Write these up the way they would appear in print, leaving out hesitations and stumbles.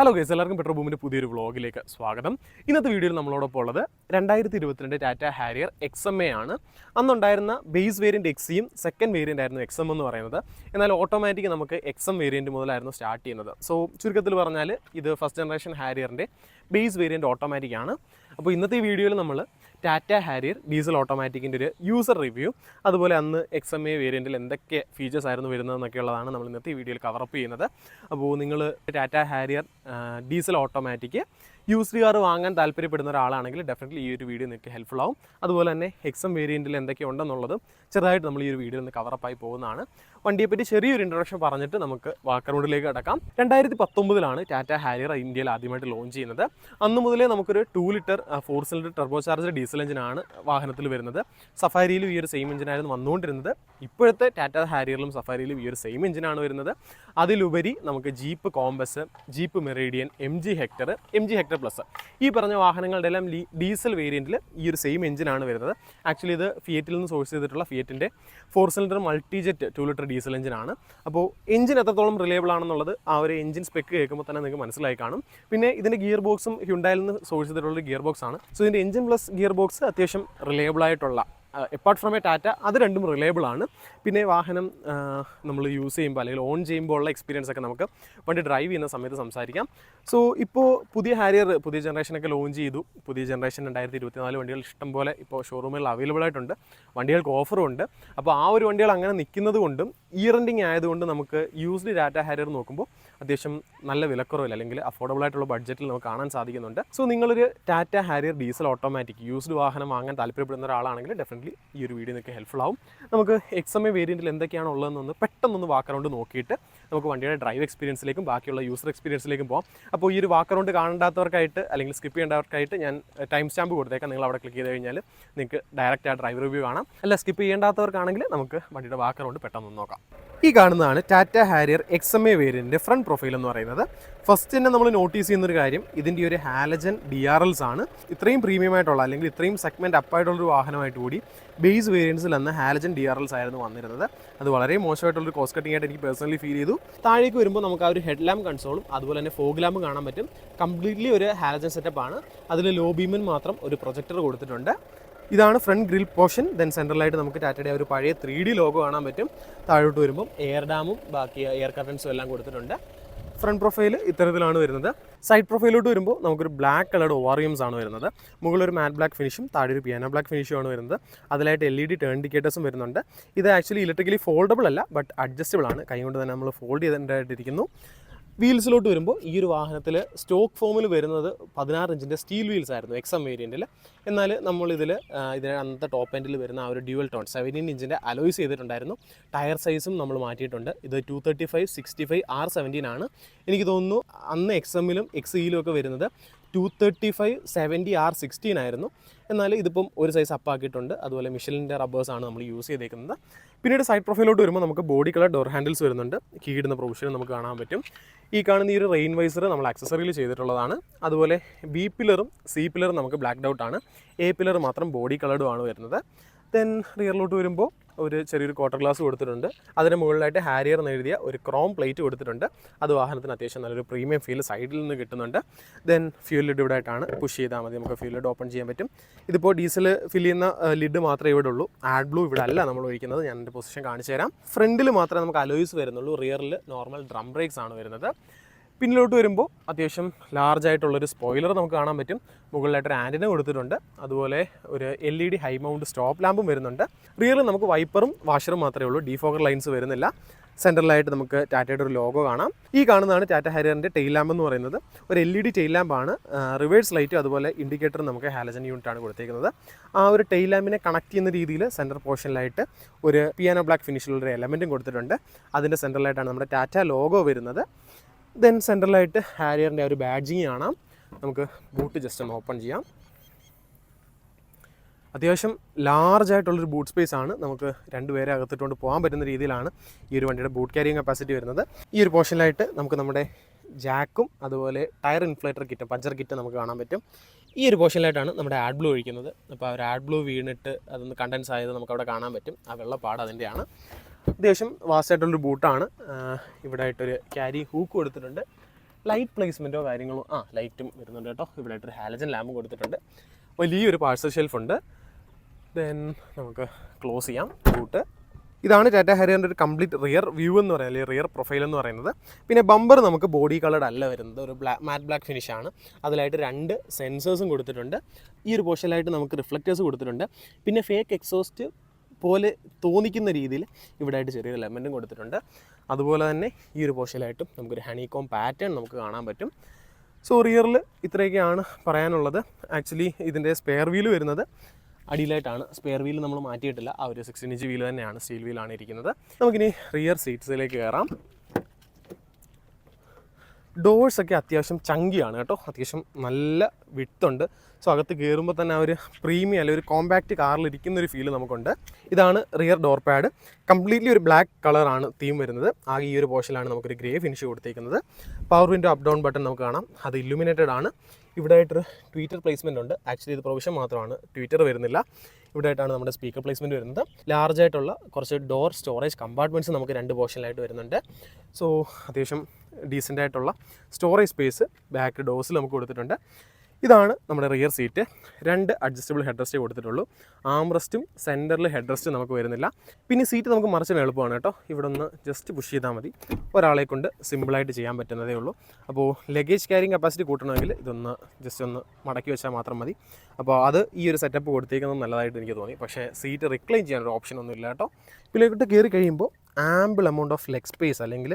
Hello guys, എല്ലാവർക്കും petrol ബൂമിൻ്റെ പുതിയൊരു വ്ളോഗിലേക്ക് സ്വാഗതം. ഇന്നത്തെ വീഡിയോയിൽ നമ്മളോടൊപ്പം ഉള്ളത് 2022 ടാറ്റ ഹാരിയർ XMA ആണ്. അന്നുണ്ടായിരുന്ന ബേസ് വേരിയൻറ്റ് XCയും സെക്കൻഡ് വേരിയൻ്റ് ആയിരുന്നു XM എന്ന് പറയുന്നത്. എന്നാൽ ഓട്ടോമാറ്റിക് നമുക്ക് XM വേരിയൻറ്റ് മുതലായിരുന്നു സ്റ്റാർട്ട് ചെയ്യുന്നത്. സോ ചുരുക്കത്തിൽ പറഞ്ഞാൽ ഇത് ഫസ്റ്റ് ജനറേഷൻ ഹാരിയറിൻ്റെ ബേസ് വേരിയൻറ്റ് ഓട്ടോമാറ്റിക് ആണ്. അപ്പോൾ ഇന്നത്തെ ഈ വീഡിയോയിൽ നമ്മൾ ടാറ്റ ഹാരിയർ ഡീസൽ ഓട്ടോമാറ്റിക്കിൻ്റെ ഒരു യൂസർ റിവ്യൂ, അതുപോലെ അന്ന് XMA വേരിയൻറ്റിൽ എന്തൊക്കെ ഫീച്ചേഴ്സ് ആയിരുന്നു വരുന്നതെന്നൊക്കെ ഉള്ളതാണ് നമ്മൾ ഇന്നത്തെ ഈ വീഡിയോയിൽ കവറപ്പ് ചെയ്യുന്നത്. അപ്പോൾ നിങ്ങൾ Tata Harrier diesel automatic used car വാങ്ങാൻ താല്പര്യപ്പെടുന്ന ഒരാളാണെങ്കിൽ ഡെഫിനറ്റ്ലി ഈ ഒരു വീഡിയോ നിങ്ങൾക്ക് ഹെൽപ്ഫുൾ ആവും. അതുപോലെ തന്നെ XM വേരിയൻറ്റിൽ എന്തൊക്കെ ഉണ്ടെന്നുള്ളത് ചെറുതായിട്ട് നമ്മൾ ഈ ഒരു വീഡിയോയിൽ നിന്ന് കവറപ്പായി പോകുന്നതാണ്. വണ്ടിയെപ്പറ്റി ചെറിയൊരു ഇൻട്രൊഡക്ഷൻ പറഞ്ഞിട്ട് നമുക്ക് വാക്കറൗണ്ടിലേക്ക് കടക്കാം. 2019 ടാറ്റ ഹാരിയർ ഇന്ത്യയിൽ ആദ്യമായിട്ട് ലോഞ്ച് ചെയ്യുന്നത്. അന്ന് മുതലേ നമുക്കൊരു 2 litre 4 cylinder turbo charge diesel എഞ്ചിനാണ് വാഹനത്തിൽ വരുന്നത്. സഫാരിയിലും ഈ ഒരു സെയിം എഞ്ചിനായിരുന്നു വന്നുകൊണ്ടിരുന്നത്. ഇപ്പോഴത്തെ ടാറ്റ ഹാരിയറിലും സഫാരിയിലും ഈ ഒരു സെയിം എഞ്ചിനാണ് വരുന്നത്. അതിലുപരി നമുക്ക് Jeep Compass, Jeep Meridian, MG Hector Plus ഈ പറഞ്ഞ വാഹനങ്ങളുടെ എല്ലാം ഡീസൽ വേരിയൻറ്റിൽ ഈ ഒരു സെയിം എഞ്ചിനാണ് വരുന്നത്. ആക്ച്വലി ഇത് ഫിയറ്റിൽ നിന്ന് സോഴ്സ് ചെയ്തിട്ടുള്ള ഫിയറ്റിൻ്റെ 4 സിലിണ്ടർ മൾട്ടിജെറ്റ് 2 ലിറ്റർ ഡീസൽ എഞ്ചിനാണ്. അപ്പോൾ എഞ്ചിൻ എത്രത്തോളം റിലയബിൾ ആണെന്നുള്ളത് ആ ഒരു എഞ്ചിൻ സ്പെക്ക് കേൾക്കുമ്പോൾ തന്നെ നിങ്ങൾക്ക് മനസ്സിലായി കാണും. പിന്നെ ഇതിൻ്റെ ഗിയർ ബോക്സും ഹ്യുണ്ടായിൽ നിന്ന് സോഴ്സ് ചെയ്തിട്ടുള്ള ഗിയർ ബോക്സ് ആണ്. സോ ഇതിൻ്റെ എഞ്ചിൻ പ്ലസ് ഗിയർ ബോക്സ് അത്യാവശ്യം റിലയബിൾ ആയിട്ടുള്ള, എപ്പാർട്ട് ഫ്രം എ ടാറ്റ, അത് രണ്ടും റിലയബിൾ ആണ്. പിന്നെ വാഹനം നമ്മൾ യൂസ് ചെയ്യുമ്പോൾ അല്ലെങ്കിൽ ഓൺ ചെയ്യുമ്പോൾ ഉള്ള എക്സ്പീരിയൻസ് ഒക്കെ നമുക്ക് വണ്ടി ഡ്രൈവ് ചെയ്യുന്ന സമയത്ത് സംസാരിക്കാം. സോ ഇപ്പോൾ പുതിയ ഹാരിയർ പുതിയ ജനറേഷനൊക്കെ ലോഞ്ച് ചെയ്തു. പുതിയ ജനറേഷൻ 2024 വണ്ടികൾ ഇഷ്ടംപോലെ ഇപ്പോൾ ഷോറൂമിൽ അവൈലബിൾ ആയിട്ടുണ്ട്. വണ്ടികൾക്ക് ഓഫറും ഉണ്ട്. അപ്പോൾ ആ ഒരു വണ്ടികൾ അങ്ങനെ നിൽക്കുന്നത് കൊണ്ടും ഇയർ എൻഡിങ് ആയതുകൊണ്ട് നമുക്ക് യൂസ്ഡ് ടാറ്റ ഹാരിയർ നോക്കുമ്പോൾ അത്യാവശ്യം നല്ല വിലക്കുറവില്ല അല്ലെങ്കിൽ അഫോർഡബിൾ ആയിട്ടുള്ള ബഡ്ജറ്റിൽ നമുക്ക് കാണാൻ സാധിക്കുന്നുണ്ട്. സോ നിങ്ങളൊരു Tata Harrier diesel automatic used വാഹനം വാങ്ങാൻ താല്പര്യപ്പെടുന്ന ഒരാളാണെങ്കിൽ ഡെഫിനറ്റ്ലി ഈ ഒരു വീഡിയോ നിങ്ങൾക്ക് ഹെൽപ്ഫുൾ ആവും. നമുക്ക് XMA വേരിയൻറ്റിൽ എന്തൊക്കെയാണ് ഉള്ളതെന്നൊന്ന് പെട്ടെന്നൊന്ന് വാക്കറൗണ്ട് നോക്കിയിട്ട് നമുക്ക് വണ്ടിയുടെ ഡ്രൈവ് എക്സ്പീരിയൻസിലേക്കും ബാക്കിയുള്ള യൂസർ എക്സ്പീരിയൻസിലേക്കും പോകാം. അപ്പോൾ ഈ ഒരു വാക്കറൗണ്ട് കാണേണ്ടാത്തവർക്കായിട്ട് അല്ലെങ്കിൽ സ്കിപ്പ് ചെയ്യേണ്ടവർക്കായിട്ട് ഞാൻ ടൈം സ്റ്റാമ്പ് കൊടുത്തേക്കാം. നിങ്ങൾ അവിടെ ക്ലിക്ക് ചെയ്ത് കഴിഞ്ഞാൽ നിങ്ങൾക്ക് ഡയറക്റ്റ് ആ ഡ്രൈവ് റിവ്യൂ കാണാം. അല്ല, സ്കിപ്പ് ചെയ്യേണ്ടാത്തവർക്കാണെങ്കിൽ നമുക്ക് വണ്ടിയുടെ വാക്കറൗണ്ട് പെട്ടെന്ന് നോക്കാം. ഈ കാണുന്നതാണ് ടാറ്റ ഹാരിയർ XMA വേരിയൻറ്റിൻ്റെ ഫ്രണ്ട് പ്രൊഫൈൽ എന്ന് പറയുന്നത്. ഫസ്റ്റ് തന്നെ നമ്മൾ നോട്ടീസ് ചെയ്യുന്നൊരു കാര്യം, ഇതിൻ്റെ ഒരു ഹാലജൻ DRLs ആണ്. ഇത്രയും പ്രീമിയം ആയിട്ടുള്ള അല്ലെങ്കിൽ ഇത്രയും സെഗ്മെൻറ്റ് അപ്പായിട്ടുള്ളൊരു വാഹനമായിട്ട് കൂടി ബേസ് വേരിയൻസിൽ അന്ന് ഹാലജൻ DRLs ആയിരുന്നു വന്നിരുന്നത്. അത് വളരെ മോശമായിട്ടുള്ളൊരു കോസ്റ്റ് കട്ടിംഗ് ആയിട്ട് എനിക്ക് പേഴ്സണലി ഫീൽ ചെയ്തു. താഴേക്ക് വരുമ്പോൾ നമുക്ക് ആ ഒരു ഹെഡ് ലാമ്പ് കൺസോളും അതുപോലെ തന്നെ ഫോഗ് ലാമ്പ് കാണാൻ പറ്റും. കംപ്ലീറ്റ്ലി ഒരു ഹാലജൻ സെറ്റപ്പ് ആണ്. അതിൽ ലോ ബീമിന് മാത്രം ഒരു പ്രൊജക്ടർ കൊടുത്തിട്ടുണ്ട്. ഇതാണ് ഫ്രണ്ട് ഗ്രിൽ പോർഷൻ. ദെൻ സെൻട്രലായിട്ട് നമുക്ക് ടാറ്റയുടെ ഒരു പഴയ 3D ലോഗോ കാണാൻ പറ്റും. താഴോട്ട് വരുമ്പം എയർ ഡാമും ബാക്കി എയർ കർട്ടൻസും എല്ലാം കൊടുത്തിട്ടുണ്ട്. ഫ്രണ്ട് പ്രൊഫൈൽ ഇത്തരത്തിലാണ് വരുന്നത്. സൈഡ് പ്രൊഫൈലോട്ട് വരുമ്പോൾ നമുക്കൊരു ബ്ലാക്ക് കളർഡ് ORMs ആണ് വരുന്നത്. മുകളിലൊരു മാറ്റ് ബ്ലാക്ക് ഫിനിഷും താഴെ ഒരു പിയാനോ ബ്ലാക്ക് ഫിനിഷും ആണ് വരുന്നത്. അതിലായിട്ട് LED ടേൺ ഇൻഡിക്കേറ്റേഴ്സും വരുന്നുണ്ട്. ഇത് ആക്ച്വലി ഇലക്ട്രിക്കലി ഫോൾഡബിൾ അല്ല, ബട്ട് അഡ്ജസ്റ്റബിൾ ആണ്. കൈ കൊണ്ട് തന്നെ നമ്മൾ ഫോൾഡ് ചെയ്തിട്ടായിട്ടിരിക്കുന്നു. വീൽസിലോട്ട് വരുമ്പോൾ ഈ ഒരു വാഹനത്തിൽ സ്റ്റോക്ക് ഫോമിൽ വരുന്നത് 16 ഇഞ്ചിൻ്റെ സ്റ്റീൽ വീൽസ് ആയിരുന്നു XM വേരിയൻറ്റിൽ. എന്നാൽ നമ്മളിതിൽ അന്നത്തെ ടോപ്പ് എൻഡിൽ വരുന്ന ആ ഒരു ഡ്യുവൽ ടോൺ 17 ഇഞ്ചിൻ്റെ അലോയ്സ് ചെയ്തിട്ടുണ്ടായിരുന്നു. ടയർ സൈസും നമ്മൾ മാറ്റിയിട്ടുണ്ട്. ഇത് 235/65 R17 ആണ്. എനിക്ക് തോന്നുന്നു അന്ന് XMലും XEയിലും ഒക്കെ വരുന്നത് 235/70 R16 ആയിരുന്നു. എന്നാൽ ഇതിപ്പം ഒരു സൈസ് അപ്പാക്കിയിട്ടുണ്ട്. അതുപോലെ മിഷലിൻ്റെ റബ്ബേഴ്സാണ് നമ്മൾ യൂസ് ചെയ്തേക്കുന്നത്. പിന്നീട് സൈഡ് പ്രൊഫൈലോട്ട് വരുമ്പോൾ നമുക്ക് ബോഡി കളർ ഡോർ ഹാൻഡിൽസ് വരുന്നുണ്ട്. കീയിടുന്ന പ്രൊവിഷൻ നമുക്ക് കാണാൻ പറ്റും. ഈ കാണുന്ന ഈ ഒരു റെയിൻ വൈസർ നമ്മൾ ആക്സസറിയിൽ ചെയ്തിട്ടുള്ളതാണ്. അതുപോലെ B പില്ലറും C പില്ലറും നമുക്ക് ബ്ലാക്ക് ഔട്ട് ആണ്. A പില്ലർ മാത്രം ബോഡി കളർഡും ആണ് വരുന്നത്. ദെൻ റിയറിലോട്ട് വരുമ്പോൾ ഒരു ചെറിയൊരു ക്വാർട്ടർ ഗ്ലാസ് കൊടുത്തിട്ടുണ്ട്. അതിന് മുകളിലായിട്ട് ഹാരിയർ എന്ന് എഴുതിയ ഒരു ക്രോം പ്ലേറ്റ് കൊടുത്തിട്ടുണ്ട്. അത് വാഹനത്തിന് അത്യാവശ്യം നല്ലൊരു പ്രീമിയം ഫീൽ സൈഡിൽ നിന്ന് കിട്ടുന്നുണ്ട്. ദെൻ ഫ്യൂൽ ലിഡ് ഇവിടെ ആയിട്ടാണ്. പുഷ് ചെയ്താൽ മതി, നമുക്ക് ഫ്യൂൽ ലിഡ് ഓപ്പൺ ചെയ്യാൻ പറ്റും. ഇതിപ്പോൾ ഡീസൽ ഫിൽ ചെയ്യുന്ന ലിഡ് മാത്രമേ ഇവിടെ ഉള്ളൂ. ആഡ് ബ്ലൂ ഇവിടെ അല്ല നമ്മൾ ഒഴിക്കുന്നത്. ഞാൻ എൻ്റെ പൊസിഷൻ കാണിച്ചു തരാം. ഫ്രണ്ടിൽ മാത്രമേ നമുക്ക് അലോയ്സ് വരുന്നുള്ളൂ. റിയറിൽ നോർമൽ ഡ്രം ബ്രേക്സ് ആണ് വരുന്നത്. പിന്നിലോട്ട് വരുമ്പോൾ അത്യാവശ്യം ലാർജ് ആയിട്ടുള്ളൊരു സ്പോയിലർ നമുക്ക് കാണാൻ പറ്റും. മുകളിലായിട്ടൊരു ആൻറ്റിന കൊടുത്തിട്ടുണ്ട്. അതുപോലെ ഒരു LED ഹൈ മൗണ്ട് സ്റ്റോപ്പ് ലാമ്പും വരുന്നുണ്ട്. റിയറിൽ നമുക്ക് വൈപ്പറും വാഷറും മാത്രമേ ഉള്ളൂ. ഡീഫോഗർ ലൈൻസ് വരുന്നില്ല. സെൻട്രലായിട്ട് നമുക്ക് ടാറ്റയുടെ ഒരു ലോഗോ കാണാം. ഈ കാണുന്നതാണ് ടാറ്റ ഹാരിയറിൻ്റെ ടെയിൽ ലാമ്പ് എന്ന് പറയുന്നത്. ഒരു LED ടെയിൽ ലാമ്പാണ്. റിവേഴ്സ് ലൈറ്റും അതുപോലെ ഇൻഡിക്കേറ്ററും നമുക്ക് ഹാലജൻ യൂണിറ്റാണ് കൊടുത്തേക്കുന്നത്. ആ ഒരു ടെയിൽ ലാമ്പിനെ കണക്ട് ചെയ്യുന്ന രീതിയിൽ സെൻറ്റർ പോർഷനിലായിട്ട് ഒരു പിയാനോ ബ്ലാക്ക് ഫിനിഷിലുള്ളൊരു എലമെൻറ്റും കൊടുത്തിട്ടുണ്ട്. അതിൻ്റെ സെൻട്രലായിട്ടാണ് നമ്മുടെ ടാറ്റ ലോഗോ വരുന്നത്. ദെൻ സെൻട്രലായിട്ട് ഹാരിയറിൻ്റെ ഒരു ബാഡ്ജിങ് കാണാം. നമുക്ക് ബൂട്ട് ജസ്റ്റ് ഒന്ന് ഓപ്പൺ ചെയ്യാം. അത്യാവശ്യം ലാർജ് ആയിട്ടുള്ളൊരു ബൂട്ട് സ്പേസ് ആണ്. നമുക്ക് 2 പേരെ അകത്തിട്ടുകൊണ്ട് പോകാൻ പറ്റുന്ന രീതിയിലാണ് ഈ ഒരു വണ്ടിയുടെ ബൂട്ട് ക്യാരിങ് കപ്പാസിറ്റി വരുന്നത്. ഈ ഒരു പോർഷനിലായിട്ട് നമുക്ക് നമ്മുടെ ജാക്കും അതുപോലെ tyre inflator kit, puncture kit നമുക്ക് കാണാൻ പറ്റും. ഈ ഒരു പോർഷനിലായിട്ടാണ് നമ്മുടെ ആഡ് ബ്ലൂ ഒഴിക്കുന്നത്. അപ്പോൾ ആ ഒരു ആഡ് ബ്ലൂ വീണിട്ട് അതൊന്ന് കണ്ടൻസ് ആയത് നമുക്കവിടെ കാണാൻ പറ്റും. ആ വെള്ളപ്പാട് അതിൻ്റെയാണ്. അത്യാവശ്യം വാസ്റ്റായിട്ടുള്ളൊരു ബൂട്ടാണ്. ഇവിടെ ആയിട്ടൊരു ക്യാരി ഹൂക്ക് കൊടുത്തിട്ടുണ്ട്. ലൈറ്റ് പ്ലേസ്മെൻറ്റോ കാര്യങ്ങളോ ലൈറ്റും വരുന്നുണ്ട് കേട്ടോ. ഇവിടെ ആയിട്ടൊരു ഹാലജൻ ലാമ്പ് കൊടുത്തിട്ടുണ്ട്. വലിയൊരു പാഴ്സൽ ഷെൽഫുണ്ട്. ദെൻ നമുക്ക് ക്ലോസ് ചെയ്യാം ബൂട്ട്. ഇതാണ് ടാറ്റ ഹാരിയറിൻ്റെ ഒരു കംപ്ലീറ്റ് റിയർ വ്യൂ എന്ന് പറയുന്നത്, അല്ലെങ്കിൽ റിയർ പ്രൊഫൈൽ എന്ന് പറയുന്നത്. പിന്നെ ബമ്പർ നമുക്ക് ബോഡി കളർഡ് അല്ല വരുന്നത്, ഒരു മാറ്റ് ബ്ലാക്ക് ഫിനിഷാണ്. അതിലായിട്ട് 2 സെൻസേഴ്സും കൊടുത്തിട്ടുണ്ട്. ഈ ഒരു പോർഷനിലായിട്ട് നമുക്ക് റിഫ്ലക്റ്റേഴ്സ് കൊടുത്തിട്ടുണ്ട്. പിന്നെ ഫേക്ക് എക്സോസ്റ്റ് പോലെ തോന്നിക്കുന്ന രീതിയിൽ ഇവിടെ ആയിട്ട് ചെറിയൊരു ലെമൻറ്റും കൊടുത്തിട്ടുണ്ട്. അതുപോലെ തന്നെ ഈ ഒരു പോർഷനിലായിട്ടും നമുക്കൊരു ഹണികോം പാറ്റേൺ നമുക്ക് കാണാൻ പറ്റും. സോ റിയറിൽ ഇത്രയൊക്കെയാണ് പറയാനുള്ളത്. ആക്ച്വലി ഇതിൻ്റെ സ്പെയർ വീല് വരുന്നത് അടിയിലായിട്ടാണ്. സ്പെയർ വീൽ നമ്മൾ മാറ്റിയിട്ടില്ല, ആ ഒരു 16 ഇഞ്ച് വീൽ തന്നെയാണ്, സ്റ്റീൽ വീലാണ് ഇരിക്കുന്നത്. നമുക്കിനി റിയർ സീറ്റ്സിലേക്ക് കയറാം. ഡോഴ്സൊക്കെ അത്യാവശ്യം ചങ്കിയാണ് കേട്ടോ, അത്യാവശ്യം നല്ല വിട്ടുണ്ട്. സോ അകത്ത് കയറുമ്പോൾ തന്നെ ആ ഒരു പ്രീമിയം അല്ലെങ്കിൽ ഒരു കോമ്പാക്റ്റ് കാറിലിരിക്കുന്ന ഒരു ഫീല് നമുക്കുണ്ട്. ഇതാണ് റിയർ ഡോർ പാഡ്. കംപ്ലീറ്റ്ലി ഒരു ബ്ലാക്ക് കളറാണ് തീം വരുന്നത്. ആകെ ഈ ഒരു പോർഷനിലാണ് നമുക്കൊരു ഗ്രേ ഫിനിഷ് കൊടുത്തേക്കുന്നത്. Power window up down button നമുക്ക് കാണാം, അത് ഇല്ലുമിനേറ്റഡ് ആണ്. ഇവിടെ ആയിട്ടൊരു ട്വീറ്റർ പ്ലേസ്മെൻ്റ് ഉണ്ട്. ആക്ച്വലി ഇത് പ്രൊവിഷൻ മാത്രമാണ്, ട്വീറ്റർ വരുന്നില്ല. ഇവിടെ ആയിട്ടാണ് നമ്മുടെ സ്പീക്കർ പ്ലേസ്മെൻറ്റ് വരുന്നത്. ലാർജ് ആയിട്ടുള്ള കുറച്ച് ഡോർ സ്റ്റോറേജ് കമ്പാർട്ട്മെൻറ്റ്സ് നമുക്ക് 2 പോർഷനിലായിട്ട് വരുന്നുണ്ട്. സോ അത്യാവശ്യം ഡീസൻ്റ് ആയിട്ടുള്ള സ്റ്റോറേജ് സ്പേസ് ബാക്ക് ഡോഴ്സിൽ നമുക്ക് കൊടുത്തിട്ടുണ്ട്. ഇതാണ് നമ്മുടെ റിയർ സീറ്റ്. 2 അഡ്ജസ്റ്റബിൾ ഹെഡ് റെസ്റ്റേ കൊടുത്തിട്ടുള്ളൂ. ആംറസ്റ്റും സെൻറ്ററിൽ ഹെഡ് റെസ്റ്റ് നമുക്ക് വരുന്നില്ല. പിന്നെ സീറ്റ് നമുക്ക് മറിച്ചിടാൻ എളുപ്പമാണ് കേട്ടോ. ഇവിടെ ഒന്ന് ജസ്റ്റ് പുഷ് ചെയ്താൽ മതി, ഒരാളെ കൊണ്ട് സിമ്പിളായിട്ട് ചെയ്യാൻ പറ്റുന്നതേ ഉള്ളൂ. അപ്പോൾ ലഗേജ് ക്യാരിങ് കപ്പാസിറ്റി കൂട്ടണമെങ്കിൽ ഇതൊന്ന് ജസ്റ്റ് ഒന്ന് മടക്കി വെച്ചാൽ മാത്രം മതി. അപ്പോൾ അത് ഈ ഒരു സെറ്റപ്പ് കൊടുത്തേക്കുന്നത് നല്ലതായിട്ട് എനിക്ക് തോന്നി. പക്ഷേ സീറ്റ് റിക്ലൈൻ ചെയ്യാനൊരു ഓപ്ഷൻ ഒന്നും ഇല്ല കേട്ടോ. ഇതിലേക്കിട്ട് കയറി കഴിയുമ്പോൾ ample amount of leg space, അല്ലെങ്കിൽ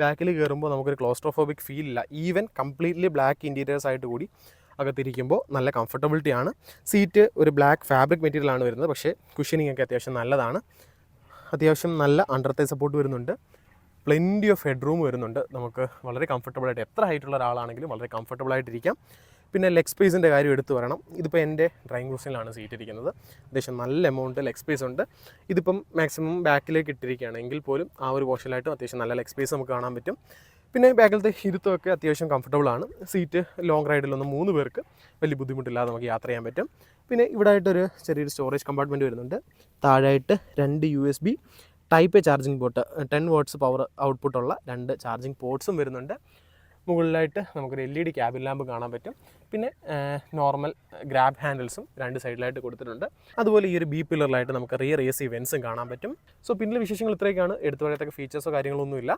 ബാക്കിൽ കയറുമ്പോൾ നമുക്കൊരു ക്ലോസ്ട്രോഫോബിക് ഫീൽ ഇല്ല. ഈവൻ കംപ്ലീറ്റ്ലി ബ്ലാക്ക് ഇൻറ്റീരിയേഴ്സ് ആയിട്ട് കൂടി അകത്തിരിക്കുമ്പോൾ നല്ല കംഫർട്ടബിലിറ്റിയാണ്. സീറ്റ് ഒരു ബ്ലാക്ക് ഫാബ്രിക് മെറ്റീരിയലാണ് വരുന്നത്, പക്ഷേ കുഷനിങ് ഒക്കെ അത്യാവശ്യം നല്ലതാണ്. അത്യാവശ്യം നല്ല അണ്ടർ തൈ സപ്പോർട്ട് വരുന്നുണ്ട്. പ്ലെൻറ്റി ഓഫ് ഹെഡ് റൂം വരുന്നുണ്ട്. നമുക്ക് വളരെ കംഫർട്ടബിളായിട്ട്, എത്ര ഹൈറ്റുള്ള ഒരാളാണെങ്കിലും വളരെ കംഫർട്ടബിളായിട്ടിരിക്കാം. പിന്നെ ലെഗ് സ്പേസിൻ്റെ കാര്യം എടുത്തു പറയണം. ഇതിപ്പോൾ എൻ്റെ ഡ്രൈവിംഗ് പൊസിഷനിലാണ് സീറ്റ് ഇരിക്കുന്നത്. അത്യാവശ്യം നല്ല എമൗണ്ട് ലെഗ് സ്പേസ് ഉണ്ട്. ഇതിപ്പം മാക്സിമം ബാക്കിലേക്ക് ഇട്ടിരിക്കുകയാണെങ്കിൽ പോലും ആ ഒരു പോർഷനിലായിട്ടും അത്യാവശ്യം നല്ല ലെഗ് സ്പേസ് നമുക്ക് കാണാൻ പറ്റും. പിന്നെ ബാക്കിലത്തെ ഇരുത്തമൊക്കെ അത്യാവശ്യം കംഫർട്ടബിളാണ്. സീറ്റ് ലോങ് റൈഡിലൊന്നും 3 പേർക്ക് വലിയ ബുദ്ധിമുട്ടില്ലാതെ നമുക്ക് യാത്ര ചെയ്യാൻ പറ്റും. പിന്നെ ഇവിടെ ആയിട്ടൊരു ചെറിയൊരു സ്റ്റോറേജ് കമ്പാർട്ട്മെൻറ്റ് വരുന്നുണ്ട്. താഴെയായിട്ട് 2 USB type A charging port, 10 watts power ഔട്ട്പുട്ടുള്ള 2 ചാർജിങ് പോർട്ട്സും വരുന്നുണ്ട്. മുകളിലായിട്ട് നമുക്കൊരു LED ക്യാബിൻ ലാമ്പ് കാണാൻ പറ്റും. പിന്നെ നോർമൽ ഗ്രാബ് ഹാൻഡിൽസും 2 സൈഡിലായിട്ട് കൊടുത്തിട്ടുണ്ട്. അതുപോലെ ഈ ഒരു ബി പില്ലറിലായിട്ട് നമുക്ക് റിയർ AC വെൻസും കാണാൻ പറ്റും. സോ പിന്നിലെ വിശേഷങ്ങൾ ഇത്രയൊക്കെയാണ്. എടുത്തു പറയത്തക്ക ഫീച്ചേഴ്സോ കാര്യങ്ങളൊന്നുമില്ല.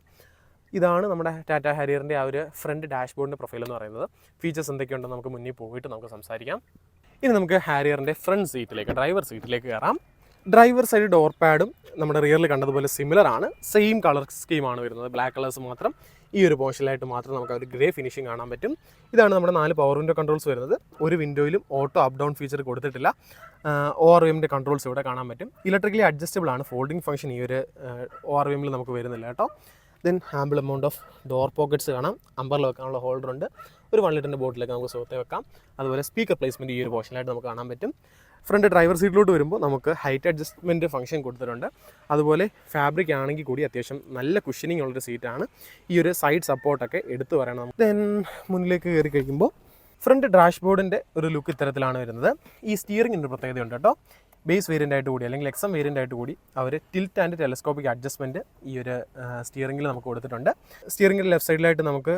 ഇതാണ് നമ്മുടെ ടാറ്റ ഹാരിയറിൻ്റെ ആ ഒരു ഫ്രണ്ട് ഡാഷ്ബോർഡിൻ്റെ പ്രൊഫൈൽ എന്ന് പറയുന്നത്. ഫീച്ചേഴ്സ് എന്തൊക്കെയുണ്ടെന്ന് നമുക്ക് മുന്നിൽ പോയിട്ട് നമുക്ക് സംസാരിക്കാം. ഇനി നമുക്ക് ഹാരിയറിൻ്റെ ഫ്രണ്ട് സീറ്റിലേക്ക്, ഡ്രൈവർ സീറ്റിലേക്ക് കയറാം. ഡ്രൈവർ സൈഡ് ഡോർ പാഡും നമ്മുടെ റിയറിൽ കണ്ടതുപോലെ സിമിലർ ആണ്. സെയിം കളർ സ്കീമാണ് വരുന്നത്, ബ്ലാക്ക് കളേഴ്സ് മാത്രം. ഈ ഒരു പോർഷനിലായിട്ട് മാത്രം നമുക്ക് ഒരു ഗ്രേ ഫിനിഷിങ് കാണാൻ പറ്റും. ഇതാണ് നമ്മുടെ 4 പവർ വിൻഡോ കൺട്രോൾസ് വരുന്നത്. ഒരു വിൻഡോയിലും ഓട്ടോ അപ്പ് ഡൗൺ ഫീച്ചർ കൊടുത്തിട്ടില്ല. ORVMൻ്റെ കൺട്രോൾസ് ഇവിടെ കാണാൻ പറ്റും. ഇലക്ട്രിക്കലി അഡ്ജസ്റ്റബിൾ ആണ്. ഫോൾഡിംഗ് ഫംഗ്ഷൻ ഈ ഒരു ORVMൽ നമുക്ക് വരുന്നില്ല കേട്ടോ. Then ample amount of door pockets കാണാം. അമ്പറിൽ വെക്കാനുള്ള ഹോൾഡർ ഉണ്ട്. ഒരു 1 ലിറ്ററിൻ്റെ ബോട്ടിലേക്ക് നമുക്ക് സുഹൃത്തെ വെക്കാം. അതുപോലെ സ്പീക്കർ പ്ലേസ്മെൻറ്റ് ഈ ഒരു പോർഷനിലായിട്ട് നമുക്ക് കാണാൻ പറ്റും. ഫ്രണ്ട് ഡ്രൈവർ സീറ്റിലോട്ട് വരുമ്പോൾ നമുക്ക് ഹൈറ്റ് അഡ്ജസ്റ്റ്മെൻറ്റ് ഫംഗ്ഷൻ കൊടുത്തിട്ടുണ്ട്. അതുപോലെ ഫാബ്രിക് ആണെങ്കിൽ കൂടി അത്യാവശ്യം നല്ല കുഷനിങ് ഉള്ളൊരു സീറ്റാണ്. ഈ ഒരു സൈഡ് സപ്പോർട്ടൊക്കെ എടുത്തു പറയണം. ദെൻ മുന്നിലേക്ക് കയറി കഴിക്കുമ്പോൾ ഫ്രണ്ട് ഡാഷ്ബോർഡിൻ്റെ ഒരു ലുക്ക് ഇത്തരത്തിലാണ് വരുന്നത്. ഈ സ്റ്റിയറിംഗിൻ്റെ പ്രത്യേകതയുണ്ട് കേട്ടോ. ബേസ് വേരിയൻ്റ് ആയിട്ട് കൂടി അല്ലെങ്കിൽ എക്സം വേരിയൻ്റ് ആയിട്ട് കൂടി അവർ ടിൽറ്റ് ആൻഡ് ടെലസ്കോപ്പിക് അഡ്ജസ്റ്റ്മെൻറ്റ് ഈ ഒരു സ്റ്റിയറിംഗിൽ നമുക്ക് കൊടുത്തിട്ടുണ്ട്. സ്റ്റിയറിംഗിൻ്റെ ലെഫ്റ്റ് സൈഡിലായിട്ട് നമുക്ക്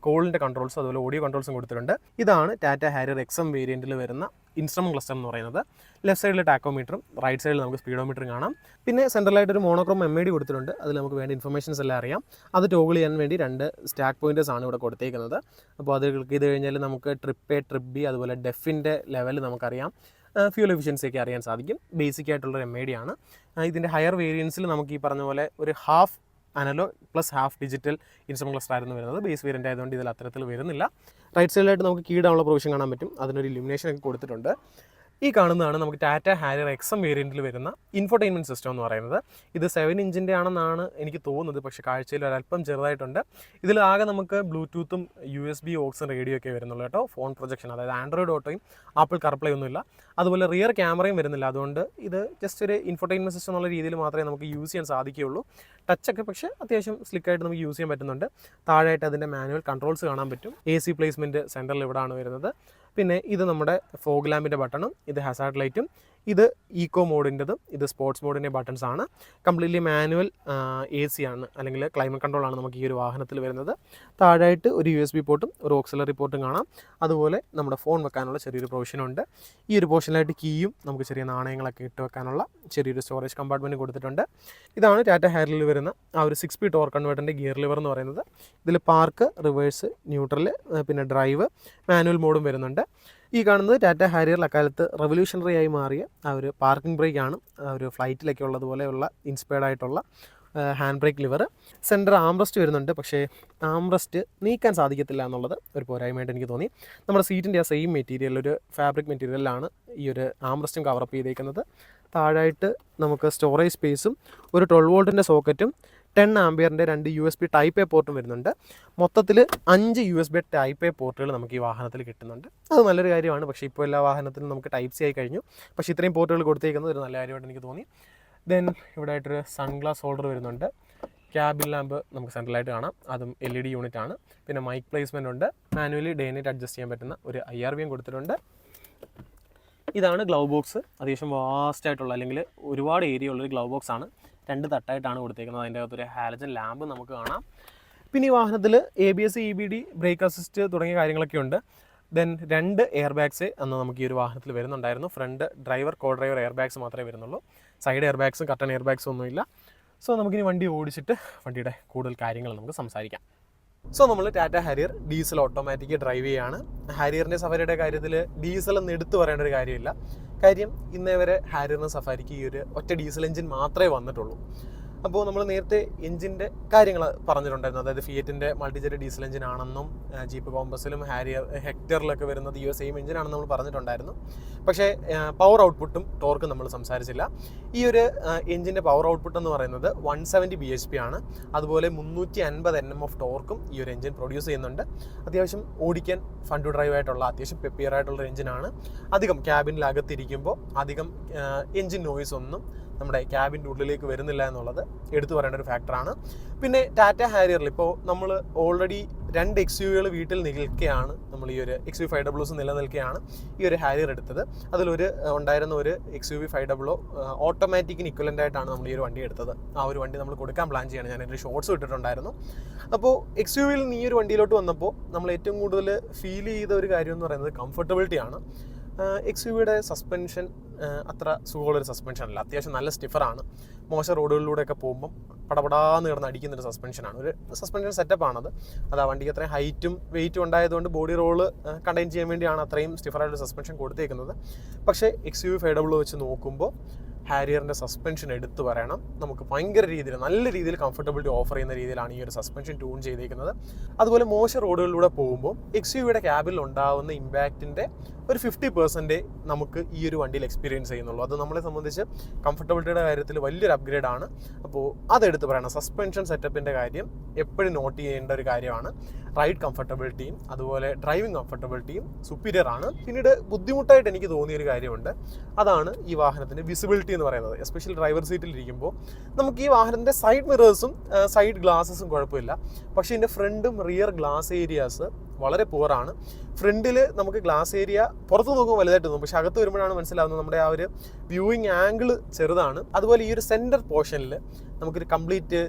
കോളിൻ്റെ കൺട്രോൾസും അതുപോലെ ഓഡിയോ കൺട്രോൾസും കൊടുത്തിട്ടുണ്ട്. ഇതാണ് ടാറ്റ ഹാരിയർ എക്സം വേരിയൻറ്റിൽ വരുന്ന ഇൻസ്ട്രുമെൻറ്റ് ക്ലസ്റ്റർ എന്ന് പറയുന്നത്. ലെഫ്റ്റ് സൈഡിൽ ടാക്കോമീറ്ററും റൈറ്റ് സൈഡിൽ നമുക്ക് സ്പീഡോമീറ്ററും കാണാം. പിന്നെ സെൻട്രലായിട്ടൊരു മോണോക്രോം MID കൊടുത്തിട്ടുണ്ട്. അതിൽ നമുക്ക് വേണ്ട ഇൻഫർമേഷൻസ് എല്ലാം അറിയാം. അത് ടോഗിൾ ചെയ്യാൻ വേണ്ടി 2 സ്റ്റാക്ക് പോയിൻറ്റേഴ്സ് ആണ് ഇവിടെ കൊടുത്തേക്കുന്നത്. അപ്പോൾ അത് ക്ലിക്ക് ചെയ്ത് കഴിഞ്ഞാൽ നമുക്ക് ട്രിപ്പ് A, ട്രിപ്പ് B, അതുപോലെ ഡെഫിൻ്റെ ലെവൽ നമുക്കറിയാം. ഫ്യൂൽ എഫിഷ്യൻസിയൊക്കെ അറിയാൻ സാധിക്കും. ബേസിക് ആയിട്ടുള്ളൊരു MID ആണ്. ഇതിൻ്റെ ഹയർ വേരിയൻസിൽ നമുക്ക് ഈ പറഞ്ഞ പോലെ ഒരു half analogue plus half digital instrument cluster ആയിരുന്നു വരുന്നത്. ബേസ് വേരിയൻ്റ് ആയതുകൊണ്ട് ഇതിൽ അത്തരത്തിൽ വരുന്നില്ല. റൈറ്റ് സൈഡിലായിട്ട് നമുക്ക് കീ ഡൗൺലുള്ള പ്രൊവിഷൻ കാണാൻ പറ്റും. അതിനൊരു ഇലുമിനേഷൻ ഒക്കെ കൊടുത്തിട്ടുണ്ട്. ഈ കാണുന്നതാണ് നമുക്ക് ടാറ്റ ഹാരിയർ എക്സം വേരിയൻറ്റിൽ വരുന്ന ഇൻഫോർടൈൻമെൻറ്റ് സിസ്റ്റം എന്ന് പറയുന്നത്. ഇത് 7 ഇഞ്ചിൻ്റെ ആണെന്നാണ് എനിക്ക് തോന്നുന്നത്, പക്ഷേ കാഴ്ചയിൽ ഒരല്പം ചെറുതായിട്ടുണ്ട്. ഇതിൽ ആകെ നമുക്ക് ബ്ലൂടൂത്തും USB ഓക്സും റേഡിയോ ഒക്കെ വരുന്നുള്ളൂ കേട്ടോ. ഫോൺ പ്രൊജക്ഷൻ, അതായത് ആൻഡ്രോയിഡ് ഓട്ടോയും ആപ്പിൾ കാർപ്ലേ ഒന്നുമില്ല. അതുപോലെ റിയർ ക്യാമറയും വരുന്നില്ല. അതുകൊണ്ട് ഇത് ജസ്റ്റ് ഒരു ഇൻഫോർടൈൻമെൻറ്റ് സിസ്റ്റം എന്നുള്ള രീതിയിൽ മാത്രമേ നമുക്ക് യൂസ് ചെയ്യാൻ സാധിക്കുകയുള്ളൂ. ടച്ചൊക്കെ പക്ഷേ അത്യാവശ്യം സ്ലിക്കായിട്ട് നമുക്ക് യൂസ് ചെയ്യാൻ പറ്റുന്നുണ്ട്. താഴെയായിട്ട് അതിൻ്റെ മാനുവൽ കൺട്രോൾസ് കാണാൻ പറ്റും. AC പ്ലേസ്മെൻറ്റ് സെൻറ്ററിൽ ഇവിടെയാണ് വരുന്നത്. പിന്നെ ഇത് നമ്മുടെ ഫോഗ് ലാമ്പിൻ്റെ ബട്ടണും ഇത് ഹസാർഡ് ലൈറ്റും. ഇത് ഈക്കോ മോഡിൻ്റെതും ഇത് സ്പോർട്സ് മോഡിൻ്റെ ബട്ടൺസ് ആണ്. കംപ്ലീറ്റ്ലി മാനുവൽ AC ആണ്, അല്ലെങ്കിൽ ക്ലൈമറ്റ് കൺട്രോളാണ് നമുക്ക് ഈ ഒരു വാഹനത്തിൽ വരുന്നത്. താഴായിട്ട് ഒരു USB പോർട്ടും ഒരു ഓക്സിലറി പോർട്ടും കാണാം. അതുപോലെ നമ്മുടെ ഫോൺ വെക്കാനുള്ള ചെറിയൊരു പ്രൊവിഷനുണ്ട്. ഈ ഒരു പോർഷനിലായിട്ട് കീയും നമുക്ക് ചെറിയ നാണയങ്ങളൊക്കെ ഇട്ട് വെക്കാനുള്ള ചെറിയൊരു സ്റ്റോറേജ് കമ്പാർട്ട്മെൻറ്റ് കൊടുത്തിട്ടുണ്ട്. ഇതാണ് ടാറ്റ ഹാരിയറിൽ വരുന്ന ആ ഒരു 6 സ്പീഡ് ടോർക്ക് കൺവേർട്ടറിൻ്റെ ഗിയർ ലിവർ എന്ന് പറയുന്നത്. ഇതിൽ പാർക്ക്, റിവേഴ്സ്, ന്യൂട്രൽ, പിന്നെ ഡ്രൈവ്, മാനുവൽ മോഡും വരുന്നുണ്ട്. ഈ കാണുന്നത് ടാറ്റ ഹാരിയറിൽ അക്കാലത്ത് റെവല്യൂഷണറി ആയി മാറിയ ആ ഒരു പാർക്കിംഗ് ബ്രേക്കാണ്. ആ ഒരു ഫ്ലൈറ്റിലൊക്കെ ഉള്ളതുപോലെയുള്ള ഇൻസ്പയർഡ് ആയിട്ടുള്ള hand brake liver. Centre armrest വരുന്നുണ്ട്, പക്ഷേ ആംറസ്റ്റ് നീക്കാൻ സാധിക്കത്തില്ല എന്നുള്ളത് ഒരു പോരായ്മയായിട്ട് എനിക്ക് തോന്നി. നമ്മുടെ സീറ്റിൻ്റെ ആ സെയിം മെറ്റീരിയൽ, ഒരു ഫാബ്രിക് മെറ്റീരിയലിലാണ് ഈ ഒരു ആംറസ്റ്റും കവറപ്പ് ചെയ്തേക്കുന്നത്. താഴായിട്ട് നമുക്ക് സ്റ്റോറേജ് സ്പേസും ഒരു 12 വോൾട്ടിൻ്റെ സോക്കറ്റും 10 ആംപിയറിൻ്റെ 2 USB ടൈപ്പ് എ പോർട്ടും വരുന്നുണ്ട്. മൊത്തത്തിൽ 5 USB ടൈപ്പ് എ പോർട്ടുകൾ നമുക്ക് ഈ വാഹനത്തിൽ കിട്ടുന്നുണ്ട്. അത് നല്ലൊരു കാര്യമാണ്. പക്ഷേ ഇപ്പോൾ എല്ലാ വാഹനത്തിലും നമുക്ക് ടൈപ്പ് സി ആയി കഴിഞ്ഞു. പക്ഷേ ഇത്രയും പോർട്ടുകൾ കൊടുത്തേക്കുന്നത് ഒരു നല്ല കാര്യമായിട്ട് എനിക്ക് തോന്നി. ദെൻ ഇവിടെ ആയിട്ടൊരു സൺഗ്ലാസ് ഹോൾഡർ വരുന്നുണ്ട്. ക്യാബിൻ ലാമ്പ് നമുക്ക് സെൻട്രലായിട്ട് കാണാം, അതും LED യൂണിറ്റ് ആണ്. പിന്നെ മൈക്ക് പ്ലേസ്മെൻ്റ് ഉണ്ട്. മാനുവലി ഡേ നൈറ്റ് അഡ്ജസ്റ്റ് ചെയ്യാൻ പറ്റുന്ന ഒരു IRVM കൊടുത്തിട്ടുണ്ട്. ഇതാണ് ഗ്ലൗ ബോക്സ്. അത്യാവശ്യം വാസ്റ്റായിട്ടുള്ള, അല്ലെങ്കിൽ ഒരുപാട് ഏരിയ ഉള്ളൊരു ഗ്ലൗ ബോക്സ് ആണ്. 2 തട്ടായിട്ടാണ് കൊടുത്തേക്കുന്നത്. അതിൻ്റെ അകത്തൊരു ഹാലജൻ ലാമ്പ് നമുക്ക് കാണാം. പിന്നെ ഈ വാഹനത്തിൽ ABS, EBD, ബ്രേക്ക് അസിസ്റ്റ് തുടങ്ങിയ കാര്യങ്ങളൊക്കെ ഉണ്ട്. ദെൻ 2 എയർ ബാഗ്സ് അന്ന് നമുക്ക് ഈ ഒരു വാഹനത്തിൽ വരുന്നുണ്ടായിരുന്നു. Front driver, co driver air bags മാത്രമേ വരുന്നുള്ളൂ. സൈഡ് എയർ ബാഗ്സും കട്ടൺ എയർ ബാഗ്സും ഒന്നുമില്ല. സോ നമുക്കിനി വണ്ടി ഓടിച്ചിട്ട് വണ്ടിയുടെ കൂടുതൽ കാര്യങ്ങൾ നമുക്ക് സംസാരിക്കാം. സോ നമ്മൾ Tata Harrier diesel automatic drive ചെയ്യുകയാണ്. ഹാരിയറിൻ്റെ സഫാരിയുടെ കാര്യത്തിൽ ഡീസൽ എന്ന് എടുത്തു പറയേണ്ട ഒരു കാര്യമില്ല. കാര്യം ഇന്നേ വരെ ഹാരിയറിന് സഫാരിക്ക് ഈ ഒരു ഒറ്റ ഡീസൽ എഞ്ചിൻ മാത്രമേ വന്നിട്ടുള്ളൂ. അപ്പോൾ നമ്മൾ നേരത്തെ എഞ്ചിൻ്റെ കാര്യങ്ങൾ പറഞ്ഞിട്ടുണ്ടായിരുന്നു. അതായത് ഫിയറ്റിൻ്റെ മൾട്ടിജെറ്റ് ഡീസൽ എഞ്ചിൻ ആണെന്നും ജീപ്പ് കോമ്പസിലും ഹാരിയർ ഹെക്ടറിലൊക്കെ വരുന്നത് ഈ സെയിം എഞ്ചിനാണെന്ന് നമ്മൾ പറഞ്ഞിട്ടുണ്ടായിരുന്നു. പക്ഷേ പവർ ഔട്ട്പുട്ടും ടോർക്കും നമ്മൾ സംസാരിച്ചില്ല. ഈ ഒരു എഞ്ചിൻ്റെ പവർ ഔട്ട്പുട്ട് എന്ന് പറയുന്നത് 170 bhp ആണ്. അതുപോലെ 350 Nm ഓഫ് ടോർക്കും ഈ ഒരു എഞ്ചിൻ പ്രൊഡ്യൂസ് ചെയ്യുന്നുണ്ട്. അത്യാവശ്യം ഓടിക്കാൻ ഫൺ ടു ഡ്രൈവ് ആയിട്ടുള്ള, അത്യാവശ്യം പെപ്പിയർ ആയിട്ടുള്ള എഞ്ചിനാണ്. അധികം ക്യാബിനിലകത്തിരിക്കുമ്പോൾ അധികം എഞ്ചിൻ നോയ്സ് ഒന്നും നമ്മുടെ ക്യാബിൻ്റെ ഉള്ളിലേക്ക് വരുന്നില്ല എന്നുള്ളത് എടുത്തു പറയേണ്ട ഒരു ഫാക്ടറാണ്. പിന്നെ ടാറ്റ ഹാരിയറിൽ ഇപ്പോൾ നമ്മൾ ഓൾറെഡി 2 XUVകൾ വീട്ടിൽ നിൽക്കുകയാണ്. നമ്മൾ ഈ ഒരു XUV 500 നിലനിൽക്കുകയാണ് ഈ ഒരു ഹാരിയർ എടുത്തത്. അതിലൊരു ഉണ്ടായിരുന്ന ഒരു XUV 500 ഓട്ടോമാറ്റിക്കിന് ഇക്വലൻ്റ് ആയിട്ടാണ് നമ്മൾ ഈ ഒരു വണ്ടി എടുത്തത്. ആ ഒരു വണ്ടി നമ്മൾ കൊടുക്കാൻ പ്ലാൻ ചെയ്യണം. ഞാനൊരു ഷോർട്സ് ഇട്ടിട്ടുണ്ടായിരുന്നു. അപ്പോൾ XUVയിൽ നിന്ന് ഈ ഒരു വണ്ടിയിലോട്ട് വന്നപ്പോൾ നമ്മൾ ഏറ്റവും കൂടുതൽ ഫീൽ ചെയ്ത ഒരു കാര്യം എന്ന് പറയുന്നത് കംഫർട്ടബിലിറ്റിയാണ്. XUVയുടെ സസ്പെൻഷൻ അത്ര സുഖമുള്ളൊരു സസ്പെൻഷൻ അല്ല. അത്യാവശ്യം നല്ല സ്റ്റിഫറാണ്. മോശം റോഡുകളിലൂടെയൊക്കെ പോകുമ്പം പടപടാന്ന് കിടന്ന് അടിക്കുന്നൊരു സസ്പെൻഷനാണ്. ഒരു സസ്പെൻഷൻ സെറ്റപ്പാണത്. അത് ആ വണ്ടിക്ക് അത്രയും ഹൈറ്റും വെയിറ്റും ഉണ്ടായതുകൊണ്ട് ബോഡി റോള് കണ്ടെയ്ൻ ചെയ്യാൻ വേണ്ടിയാണ് അത്രയും സ്റ്റിഫറായിട്ടൊരു സസ്പെൻഷൻ കൊടുത്തേക്കുന്നത്. പക്ഷേ XUV 500 വെച്ച് നോക്കുമ്പോൾ ഹാരിയറിൻ്റെ സസ്പെൻഷൻ എടുത്തു പറയണം. നമുക്ക് ഭയങ്കര രീതിയിൽ, നല്ല രീതിയിൽ കംഫർട്ടബിലിറ്റി ഓഫർ ചെയ്യുന്ന രീതിയിലാണ് ഈ ഒരു സസ്പെൻഷൻ ട്യൂൺ ചെയ്തേക്കുന്നത്. അതുപോലെ മോശം റോഡുകളിലൂടെ പോകുമ്പോൾ XUVയുടെ ക്യാബിൽ ഉണ്ടാകുന്ന ഇമ്പാക്റ്റിൻ്റെ ഒരു 50% നമുക്ക് ഈ ഒരു വണ്ടിയിൽ എക്സ്പീരിയൻസ് ചെയ്യുന്നുള്ളൂ. അത് നമ്മളെ സംബന്ധിച്ച് കംഫർട്ടബിലിറ്റിയുടെ കാര്യത്തിൽ വലിയൊരു അപ്ഗ്രേഡാണ്. അപ്പോൾ അതെടുത്ത് പറയണം. സസ്പെൻഷൻ സെറ്റപ്പിൻ്റെ കാര്യം എപ്പോഴും നോട്ട് ചെയ്യേണ്ട ഒരു കാര്യമാണ്. റൈഡ് കംഫർട്ടബിലിറ്റിയും അതുപോലെ ഡ്രൈവിംഗ് കംഫർട്ടബിലിറ്റിയും സുപ്പീരിയർ ആണ്. പിന്നീട് ബുദ്ധിമുട്ടായിട്ട് എനിക്ക് തോന്നിയൊരു കാര്യമുണ്ട്. അതാണ് ഈ വാഹനത്തിൻ്റെ വിസിബിലിറ്റി എന്ന് പറയുന്നത്. എസ്പെഷ്യലി ഡ്രൈവർ സീറ്റിൽ ഇരിക്കുമ്പോൾ നമുക്ക് ഈ വാഹനത്തിൻ്റെ സൈഡ് മിറേഴ്സും സൈഡ് ഗ്ലാസസും കുഴപ്പമില്ല. പക്ഷേ ഇതിൻ്റെ ഫ്രണ്ടും റിയർ ഗ്ലാസ് ഏരിയാസ് വളരെ പുവറാണ്. ഫ്രണ്ടിൽ നമുക്ക് ഗ്ലാസ് ഏരിയ പുറത്ത് നോക്കുമ്പോൾ വലുതായിട്ട് തോന്നും, പക്ഷെ അകത്ത് വരുമ്പോഴാണ് മനസ്സിലാവുന്നത് നമ്മുടെ ആ ഒരു വ്യൂയിങ് ആംഗിൾ ചെറുതാണ്. അതുപോലെ ഈ ഒരു സെൻറ്റർ പോർഷനിൽ നമുക്കൊരു കംപ്ലീറ്റ്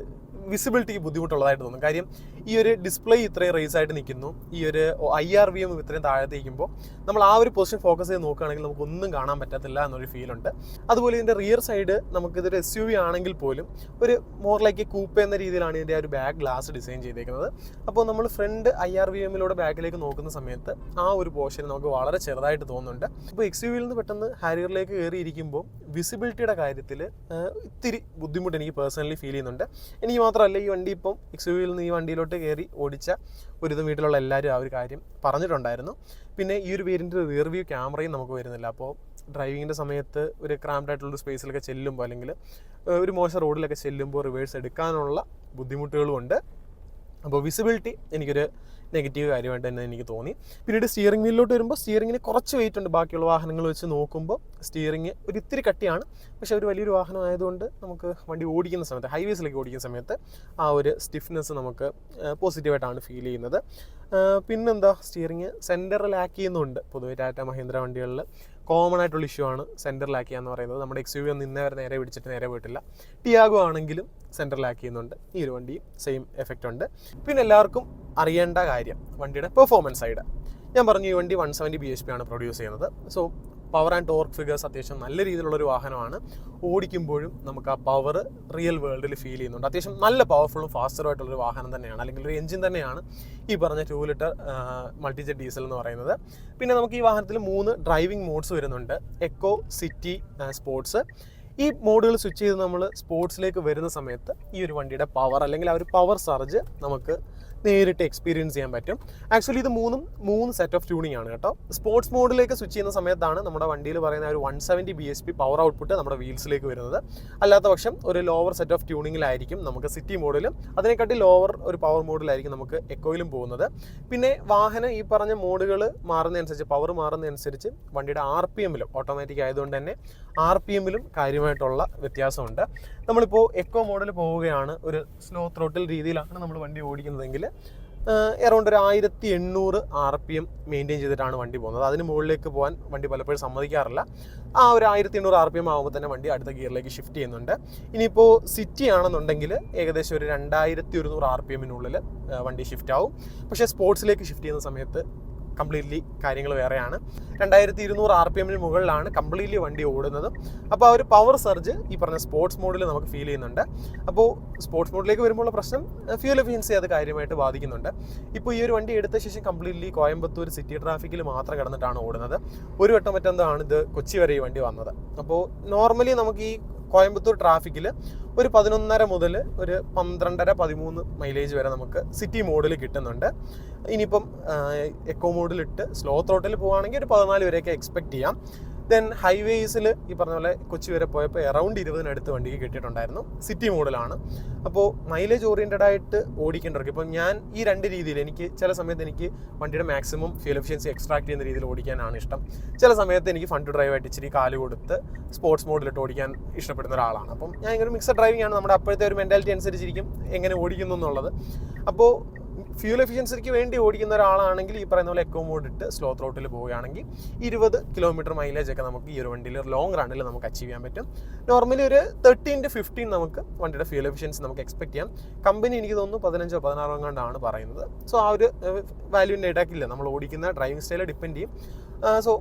വിസിബിലിറ്റിക്ക് ബുദ്ധിമുട്ടുള്ളതായിട്ട് തോന്നും. കാര്യം ഈ ഒരു ഡിസ്പ്ലേ ഇത്രയും റേസ് ആയിട്ട് നിൽക്കുന്നു, ഈ ഒരു IRVM ഇത്രയും താഴത്ത് നിൽക്കുമ്പോൾ നമ്മൾ ആ ഒരു പൊസിഷൻ ഫോക്കസ് ചെയ്ത് നോക്കുകയാണെങ്കിൽ നമുക്കൊന്നും കാണാൻ പറ്റത്തില്ല എന്നൊരു ഫീലുണ്ട്. അതുപോലെ ഇതിൻ്റെ റിയർ സൈഡ് നമുക്കിതൊരു SUV ആണെങ്കിൽ പോലും ഒരു മോർ ലൈക്ക് കൂപ്പ് എന്ന രീതിയിലാണ് ഇതിൻ്റെ ആ ഒരു ബാക്ക് ഗ്ലാസ് ഡിസൈൻ ചെയ്തേക്കുന്നത്. അപ്പോൾ നമ്മൾ ഫ്രണ്ട് IRVMലൂടെ ബാക്കിലേക്ക് നോക്കുന്ന സമയത്ത് ആ ഒരു പോർഷൻ നമുക്ക് വളരെ ചെറുതായിട്ട് തോന്നുന്നുണ്ട്. അപ്പോൾ XUVയിൽ നിന്ന് പെട്ടെന്ന് ഹാരിയറിലേക്ക് കയറിയിരിക്കുമ്പോൾ വിസിബിലിറ്റിയുടെ കാര്യത്തിൽ ഇത്തിരി ബുദ്ധിമുട്ട് എനിക്ക് പേഴ്സണലി ഫീൽ ചെയ്യുന്നുണ്ട്. എനിക്ക് മാത്രമല്ല, ഈ വണ്ടി ഇപ്പം XUVയിൽ നിന്ന് ഈ വണ്ടിയിലോട്ട് കയറി ഓടിച്ച ഒരുവിധം വീട്ടിലുള്ള എല്ലാവരും ആ ഒരു കാര്യം പറഞ്ഞിട്ടുണ്ടായിരുന്നു. പിന്നെ ഈ ഒരു വേരിയൻ്റ് റിയർ വ്യൂ ക്യാമറയും നമുക്ക് വരുന്നില്ല. അപ്പോൾ ഡ്രൈവിങ്ങിൻ്റെ സമയത്ത് ഒരു ക്രാംപ്ഡ് ആയിട്ടുള്ള സ്പേസിലൊക്കെ ചെല്ലുമ്പോൾ, അല്ലെങ്കിൽ ഒരു മോശം റോഡിലൊക്കെ ചെല്ലുമ്പോൾ റിവേഴ്സ് എടുക്കാനുള്ള ബുദ്ധിമുട്ടുകളുമുണ്ട്. അപ്പോൾ വിസിബിലിറ്റി എനിക്കൊരു നെഗറ്റീവ് കാര്യമായിട്ട് തന്നെ എനിക്ക് തോന്നി. പിന്നീട് സ്റ്റിയറിംഗ് വീലിലോട്ട് വരുമ്പോൾ സ്റ്റിയറിങ്ങിന് കുറച്ച് വെയിറ്റ് ഉണ്ട്. ബാക്കിയുള്ള വാഹനങ്ങൾ വെച്ച് നോക്കുമ്പോൾ സ്റ്റിയറിങ് ഒരു ഇത്തിരി കട്ടിയാണ്. പക്ഷേ ഒരു വലിയൊരു വാഹനം ആയതുകൊണ്ട് നമുക്ക് വണ്ടി ഓടിക്കുന്ന സമയത്ത്, ഹൈവേസിലേക്ക് ഓടിക്കുന്ന സമയത്ത് ആ ഒരു സ്റ്റിഫ്നെസ് നമുക്ക് പോസിറ്റീവായിട്ടാണ് ഫീൽ ചെയ്യുന്നത്. പിന്നെന്താ, സ്റ്റിയറിങ് സെൻറ്ററിലാക്കി ചെയ്യുന്നുണ്ട്. പൊതുവെ ടാറ്റ മഹീന്ദ്ര വണ്ടികളിൽ കോമൺ ആയിട്ടുള്ള ഇഷ്യൂ ആണ് സെൻറ്ററിലാക്കുക എന്ന് പറയുന്നത്. നമ്മുടെ XUV ഒന്നും ഇന്നേ വരെ നേരെ പിടിച്ചിട്ട് നേരെ പോയിട്ടില്ല. ടിയാഗോ ആണെങ്കിലും സെൻറ്ററിലാക്കി ചെയ്യുന്നുണ്ട്. ഈ ഒരു വണ്ടിയും സെയിം എഫക്റ്റ് ഉണ്ട്. പിന്നെ എല്ലാവർക്കും അറിയേണ്ട കാര്യം വണ്ടിയുടെ പെർഫോമൻസ് സൈഡ്. ഞാൻ പറഞ്ഞു ഈ വണ്ടി 170 bhp ആണ് പ്രൊഡ്യൂസ് ചെയ്യുന്നത്. So power and torque figures അത്യാവശ്യം നല്ല രീതിയിലുള്ളൊരു വാഹനമാണ്. ഓടിക്കുമ്പോഴും നമുക്ക് ആ പവർ റിയൽ വേൾഡിൽ ഫീൽ ചെയ്യുന്നുണ്ട്. അത്യാവശ്യം നല്ല പവർഫുള്ളും ഫാസ്റ്ററും ആയിട്ടുള്ളൊരു വാഹനം തന്നെയാണ്, അല്ലെങ്കിൽ ഒരു എഞ്ചിൻ തന്നെയാണ് ഈ പറഞ്ഞ 2 ലിറ്റർ മൾട്ടിജെറ്റ് ഡീസൽ എന്ന് പറയുന്നത്. പിന്നെ നമുക്ക് ഈ വാഹനത്തിൽ 3 ഡ്രൈവിംഗ് മോഡ്സ് വരുന്നുണ്ട്: എക്കോ, സിറ്റി, സ്പോർട്സ്. ഈ മോഡുകൾ സ്വിച്ച് ചെയ്ത് നമ്മൾ സ്പോർട്സിലേക്ക് വരുന്ന സമയത്ത് ഈ ഒരു വണ്ടിയുടെ പവർ അല്ലെങ്കിൽ ആ ഒരു പവർ സർജ് നമുക്ക് നേരിട്ട് എക്സ്പീരിയൻസ് ചെയ്യാൻ പറ്റും. ആക്ച്വലി ഇത് 3 സെറ്റ് ഓഫ് ട്യൂണിംഗ് ആണ് കേട്ടോ. സ്പോർട്സ് മോഡിലേക്ക് സ്വിച്ച് ചെയ്യുന്ന സമയത്താണ് നമ്മുടെ വണ്ടിയിൽ പറയുന്ന ഒരു 170 bhp പവർ ഔട്ട്പുട്ട് നമ്മുടെ വീൽസിലേക്ക് വരുന്നത്. അല്ലാത്ത പക്ഷം ഒരു ലോവർ സെറ്റ് ഓഫ് ട്യൂണിങ്ങിലായിരിക്കും നമുക്ക് സിറ്റി മോഡിലും, അതിനെക്കാട്ടി ലോവർ ഒരു പവർ മോഡിലായിരിക്കും നമുക്ക് എക്കോയിലും പോകുന്നത്. പിന്നെ വാഹനം ഈ പറഞ്ഞ മോഡുകൾ മാറുന്നതനുസരിച്ച്, പവർ മാറുന്നതനുസരിച്ച് വണ്ടിയുടെ RPM-ലും ഓട്ടോമാറ്റിക് ആയതുകൊണ്ട് തന്നെ RPM-ലും കാര്യമായിട്ടുള്ള വ്യത്യാസമുണ്ട്. നമ്മളിപ്പോൾ എക്കോ മോഡിൽ പോവുകയാണ്, ഒരു സ്ലോ ത്രോട്ടിൽ രീതിയിലാണ് നമ്മൾ വണ്ടി ഓടിക്കുന്നതെങ്കിൽ അറൗണ്ട് ഒരു 1800 RPM മെയിൻറ്റെയിൻ ചെയ്തിട്ടാണ് വണ്ടി പോകുന്നത്. അതിന് മുകളിലേക്ക് പോകാൻ വണ്ടി പലപ്പോഴും സമ്മതിക്കാറില്ല. ആ ഒരു 1800 RPM ആകുമ്പോൾ തന്നെ വണ്ടി അടുത്ത ഗിയറിലേക്ക് ഷിഫ്റ്റ് ചെയ്യുന്നുണ്ട്. ഇനിയിപ്പോൾ സിറ്റി ആണെന്നുണ്ടെങ്കിൽ ഏകദേശം ഒരു 2100 RPM-നുള്ളിൽ വണ്ടി ഷിഫ്റ്റ് ആവും. പക്ഷേ സ്പോർട്സിലേക്ക് ഷിഫ്റ്റ് ചെയ്യുന്ന സമയത്ത് കംപ്ലീറ്റ്ലി കാര്യങ്ങൾ വേറെയാണ്. 2200 RPM-ന് മുകളിലാണ് കംപ്ലീറ്റ്ലി വണ്ടി ഓടുന്നത്. അപ്പോൾ ആ ഒരു പവർ സർജ് ഈ പറഞ്ഞ സ്പോർട്സ് മോഡിൽ നമുക്ക് ഫീൽ ചെയ്യുന്നുണ്ട്. അപ്പോൾ സ്പോർട്സ് മോഡിലേക്ക് വരുമ്പോഴുള്ള പ്രശ്നം ഫ്യൂൽ എഫിഷ്യൻസി അത് കാര്യമായിട്ട് ബാധിക്കുന്നുണ്ട്. ഇപ്പോൾ ഈ ഒരു വണ്ടി എടുത്ത ശേഷം കംപ്ലീറ്റ്ലി കോയമ്പത്തൂർ സിറ്റി ട്രാഫിക്കിൽ മാത്രം കിടന്നിട്ടാണ് ഓടുന്നത്. ഒരു വട്ടം മറ്റെന്താണ് ഇത് കൊച്ചി വരെ ഈ വണ്ടി വന്നത്. അപ്പോൾ നോർമലി നമുക്ക് ഈ കോയമ്പത്തൂർ ട്രാഫിക്കിൽ ഒരു 11.5 മുതൽ ഒരു 12-13 മൈലേജ് വരെ നമുക്ക് സിറ്റി മോഡിൽ കിട്ടുന്നുണ്ട്. ഇനിയിപ്പം എക്കോ മോഡിലിട്ട് സ്ലോ ത്രോട്ടിൽ പോവുകയാണെങ്കിൽ ഒരു 14 വരെയൊക്കെ എക്സ്പെക്ട് ചെയ്യാം. ദെൻ ഹൈവേസിൽ ഈ പറഞ്ഞ പോലെ കൊച്ചി വരെ പോയപ്പോൾ അറൗണ്ട് 20-നടുത്ത് വണ്ടിക്ക് കിട്ടിയിട്ടുണ്ടായിരുന്നു. സിറ്റി മോഡലാണ്. അപ്പോൾ മൈലേജ് ഓറിയൻറ്റഡ് ആയിട്ട് ഓടിക്കേണ്ടവർക്ക്, ഇപ്പം ഞാൻ ഈ 2 രീതിയിൽ, എനിക്ക് ചില സമയത്ത് എനിക്ക് വണ്ടിയുടെ മാക്സിമം ഫ്യൂൽ എഫിഷ്യൻസി എക്സ്ട്രാക്ട് ചെയ്യുന്ന രീതിയിൽ ഓടിക്കാനാണ് ഇഷ്ടം. ചില സമയത്ത് എനിക്ക് ഫൺ ടു ഡ്രൈവ് ആയിട്ട് ഇച്ചിരി കാല് കൊടുത്ത് സ്പോർട്സ് മോഡിലിട്ട് ഓടിക്കാൻ ഇഷ്ടപ്പെടുന്ന ഒരാളാണ്. അപ്പം ഞാൻ ഇങ്ങനെ മിക്സഡ് ഡ്രൈവിംഗ് ആണ്, നമ്മുടെ അപ്പോഴത്തെ ഒരു മെൻറ്റാലിറ്റി അനുസരിച്ചിരിക്കും എങ്ങനെ ഓടിക്കുന്നു എന്നുള്ളത്. അപ്പോൾ ഫ്യൂൽ എഫിഷ്യൻസിക്ക് വേണ്ടി ഓടിക്കുന്ന ഒരാളാണെങ്കിൽ ഈ പറയുന്ന പോലെ എക്കോ മോഡ് ഇട്ട് സ്ലോ ത്രോട്ടിൽ പോവുകയാണെങ്കിൽ 20 കിലോമീറ്റർ മൈലേജ് ഒക്കെ നമുക്ക് ഈ ഒരു വണ്ടിയിൽ ലോങ് റണ്ണിൽ നമുക്ക് അച്ചീവ് ചെയ്യാൻ പറ്റും. നോർമലി ഒരു 13-15 നമുക്ക് വണ്ടിയുടെ ഫ്യൂൽ എഫിഷ്യൻസി നമുക്ക് എക്സ്പെക്ട് ചെയ്യാം. കമ്പനി എനിക്ക് തോന്നുന്നു 15-16 എങ്ങാണ്ടാണ് പറയുന്നത്. സോ ആ ഒരു വാല്യൂവിൻ്റെ ഇടയ്ക്കില്ല, നമ്മൾ ഓടിക്കുന്ന ഡ്രൈവിംഗ് സ്റ്റൈൽ ഡിപ്പെൻഡ് ചെയ്യും. സോ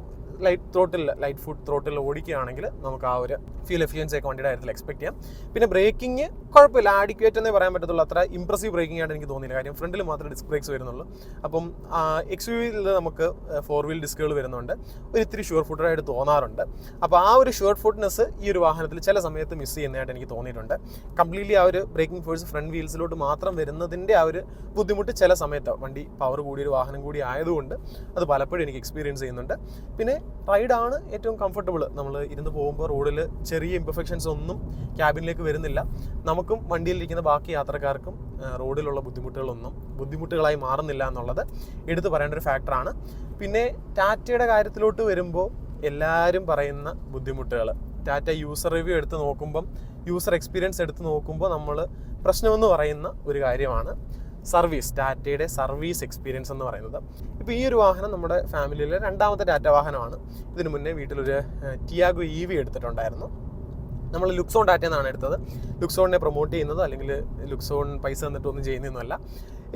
ലൈറ്റ് ഫുഡ് ത്രോട്ടിൽ ഓടിക്കുകയാണെങ്കിൽ നമുക്ക് ആ ഒരു ഫ്യൂൽ എഫിഷ്യൻസി ഒക്കെ വണ്ടിയുടെ കാര്യത്തിൽ എക്സ്പെക്ട് ചെയ്യാം. പിന്നെ ബ്രേക്കിംഗ് കുഴപ്പമില്ല, ആഡിക്വേറ്റ് എന്നേ പറയാൻ പറ്റത്തുള്ളൂ. അത്ര ഇംപ്രസീവ് ബ്രേക്കിംഗ് ആയിട്ട് എനിക്ക് തോന്നിയില്ല. കാര്യം ഫ്രണ്ടിൽ മാത്രമേ ഡിസ്ക് ബ്രേക്സ് വരുന്നുള്ളൂ. അപ്പം XUV-യിൽ നമുക്ക് 4 വീൽ ഡിസ്കുകൾ വരുന്നുണ്ട്. ഒരു ഇത്തിരി ഷുവർ ഫുട്ടറായിട്ട് തോന്നാറുണ്ട്. അപ്പോൾ ആ ഒരു ഷുവർ ഫുട്നെസ് ഈ ഒരു വാഹനത്തിൽ ചില സമയത്ത് മിസ് ചെയ്യുന്നതായിട്ട് എനിക്ക് തോന്നിയിട്ടുണ്ട്. കംപ്ലീറ്റ്ലി ആ ഒരു ബ്രേക്കിംഗ് ഫോഴ്സ് ഫ്രണ്ട് വീൽസിലോട്ട് മാത്രം വരുന്നതിൻ്റെ ആ ഒരു ബുദ്ധിമുട്ട് ചില സമയത്ത്, വണ്ടി പവർ കൂടിയൊരു വാഹനം കൂടി ആയതുകൊണ്ട് അത് പലപ്പോഴും എനിക്ക് എക്സ്പീരിയൻസ് ചെയ്യുന്നുണ്ട്. പിന്നെ റൈഡാണ് ഏറ്റവും കംഫർട്ടബിൾ. നമ്മൾ ഇരുന്ന് പോകുമ്പോൾ റോഡിൽ ചെറിയ ഇംപെർഫെക്ഷൻസ് ഒന്നും ക്യാബിനിലേക്ക് വരുന്നില്ല. നമുക്കും വണ്ടിയിലിരിക്കുന്ന ബാക്കി യാത്രക്കാർക്കും റോഡിലുള്ള ബുദ്ധിമുട്ടുകളായി മാറുന്നില്ല എന്നുള്ളത് എടുത്തു പറയേണ്ട ഒരു ഫാക്ടറാണ്. പിന്നെ ടാറ്റയുടെ കാര്യത്തിലോട്ട് വരുമ്പോൾ എല്ലാവരും പറയുന്ന ബുദ്ധിമുട്ടുകൾ, ടാറ്റ യൂസർ റിവ്യൂ എടുത്ത് നോക്കുമ്പം, യൂസർ എക്സ്പീരിയൻസ് എടുത്ത് നോക്കുമ്പോൾ നമ്മൾ പ്രശ്നമെന്ന് പറയുന്ന ഒരു കാര്യമാണ് സർവീസ്. ടാറ്റയുടെ സർവീസ് എക്സ്പീരിയൻസ് എന്ന് പറയുന്നത്. ഇപ്പോൾ ഈ ഒരു വാഹനം നമ്മുടെ ഫാമിലിയിലെ 2ാമത്തെ ടാറ്റ വാഹനമാണ്. ഇതിനു മുന്നേ വീട്ടിലൊരു ടിയാഗോ EV എടുത്തിട്ടുണ്ടായിരുന്നു. നമ്മൾ ലുക്സോൺ ടാറ്റ എന്നാണ് എടുത്തത്. ലുക്സോണിനെ പ്രൊമോട്ട് ചെയ്യുന്നത് അല്ലെങ്കിൽ ലുക്സോൺ പൈസ തന്നിട്ടൊന്നും ചെയ്യുന്നതൊന്നുമല്ല.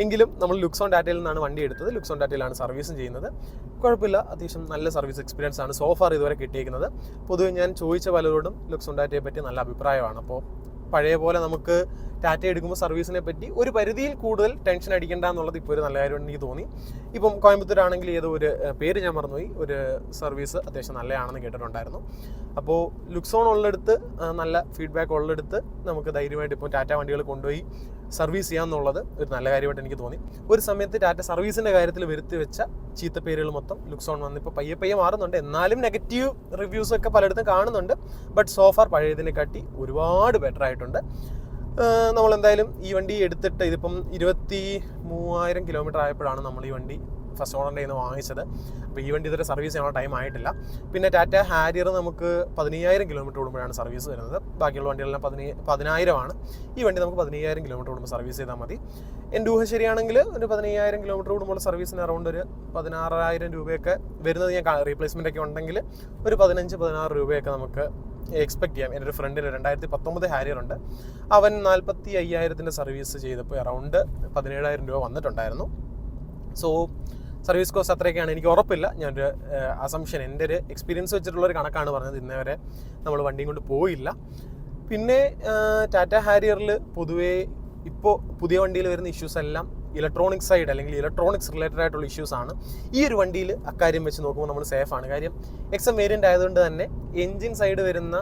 എങ്കിലും നമ്മൾ ലുക്സോൺ ടാറ്റയിൽ നിന്നാണ് വണ്ടി എടുത്തത്. ലുക്സോൺ ടാറ്റയിലാണ് സർവീസും ചെയ്യുന്നത്. കുഴപ്പമില്ല, അത്യാവശ്യം നല്ല സർവീസ് എക്സ്പീരിയൻസ് ആണ് സോഫാർ ഇതുവരെ കിട്ടിയിരിക്കുന്നത്. പൊതുവെ ഞാൻ ചോദിച്ച പലരോടും ലുക്സോൺ ടാറ്റയെ പറ്റി നല്ല അഭിപ്രായമാണ്. അപ്പോൾ പഴയ പോലെ നമുക്ക് ടാറ്റ എടുക്കുമ്പോൾ സർവീസിനെ പറ്റി ഒരു പരിധിയിൽ കൂടുതൽ ടെൻഷൻ അടിക്കേണ്ട എന്നുള്ളത് ഇപ്പോൾ ഒരു നല്ല കാര്യമായിട്ട് എനിക്ക് തോന്നി. ഇപ്പം കോയമ്പത്തൂരാണെങ്കിൽ ഏതോ ഒരു പേര് ഞാൻ മറന്നുപോയി, ഒരു സർവീസ് അത്യാവശ്യം നല്ലതാണെന്ന് കേട്ടിട്ടുണ്ടായിരുന്നു. അപ്പോൾ ലുക്സോൺ ഉള്ളിടത്ത്, നല്ല ഫീഡ്ബാക്ക് ഉള്ളിടത്ത് നമുക്ക് ധൈര്യമായിട്ട് ഇപ്പോൾ ടാറ്റ വണ്ടികൾ കൊണ്ടുപോയി സർവീസ് ചെയ്യാമെന്നുള്ളത് ഒരു നല്ല കാര്യമായിട്ട് എനിക്ക് തോന്നി. ഒരു സമയത്ത് ടാറ്റ സർവീസിൻ്റെ കാര്യത്തിൽ വരുത്തി വെച്ച ചീത്തപ്പേരുകൾ മൊത്തം ലുക്സോൺ വന്നിപ്പോൾ പയ്യെ മാറുന്നുണ്ട്. എന്നാലും നെഗറ്റീവ് റിവ്യൂസൊക്കെ പലയിടത്തും കാണുന്നുണ്ട്. ബട്ട് സോഫാർ പഴയതിനെക്കാട്ടി ഒരുപാട് ബെറ്റർ ആയിട്ടുണ്ട്. നമ്മളെന്തായാലും ഈ വണ്ടി എടുത്തിട്ട് ഇതിപ്പം 23,000 കിലോമീറ്റർ ആയപ്പോഴാണ് നമ്മൾ ഈ വണ്ടി ഫസ്റ്റ് ഓണറിൻ്റെ നിന്ന് വാങ്ങിച്ചത്. അപ്പോൾ ഈ വണ്ടി ഇതുവരെ സർവീസ് ചെയ്യാനുള്ള ടൈം ആയിട്ടില്ല. പിന്നെ ടാറ്റ ഹാരിയർ നമുക്ക് 15,000 കിലോമീറ്റർ കൂടുമ്പോഴാണ് സർവീസ് വരുന്നത്. ബാക്കിയുള്ള വണ്ടികളെല്ലാം 10,000 ആണ്. ഈ വണ്ടി നമുക്ക് 15,000 കിലോമീറ്റർ കൂടുമ്പോൾ സർവീസ് ചെയ്താൽ മതി. എൻ്റെ ഊഹ ശരിയാണെങ്കിൽ ഒരു 15,000 കിലോമീറ്റർ കൂടുമ്പോൾ സർവീസിന് അറൗണ്ട് ഒരു 16,000 രൂപയൊക്കെ വരുന്നത്. ഞാൻ റീപ്ലേസ്മെൻ്റ് ഒക്കെ ഉണ്ടെങ്കിൽ ഒരു 15-16 രൂപയൊക്കെ നമുക്ക് എക്സ്പെക്ട് ചെയ്യാം. എൻ്റെ ഒരു ഫ്രണ്ടിന് 2019 ഹാരിയർ ഉണ്ട്. അവൻ 45,000 സർവീസ് ചെയ്തപ്പോൾ അറൗണ്ട് 17,000 രൂപ വന്നിട്ടുണ്ടായിരുന്നു. സോ സർവീസ് കോസ്റ്റ് അത്രയൊക്കെയാണ്. എനിക്ക് ഉറപ്പില്ല, ഞാനൊരു അസംഷൻ, എൻ്റെ ഒരു എക്സ്പീരിയൻസ് വെച്ചിട്ടുള്ളൊരു കണക്കാണ് പറഞ്ഞത്. ഇന്നേവരെ നമ്മൾ വണ്ടിയും കൊണ്ട് പോയില്ല. പിന്നെ ടാറ്റ ഹാരിയറിൽ പൊതുവേ ഇപ്പോൾ പുതിയ വണ്ടിയിൽ വരുന്ന ഇഷ്യൂസ് എല്ലാം ഇലക്ട്രോണിക്സ് സൈഡ് അല്ലെങ്കിൽ ഇലക്ട്രോണിക്സ് റിലേറ്റഡ് ആയിട്ടുള്ള ഇഷ്യൂസ് ആണ്. ഈ ഒരു വണ്ടിയിൽ അക്കാര്യം വെച്ച് നോക്കുമ്പോൾ നമ്മൾ സേഫാണ്. കാര്യം XM വേരിയൻ്റ് ആയതുകൊണ്ട് തന്നെ എൻജിൻ സൈഡ് വരുന്ന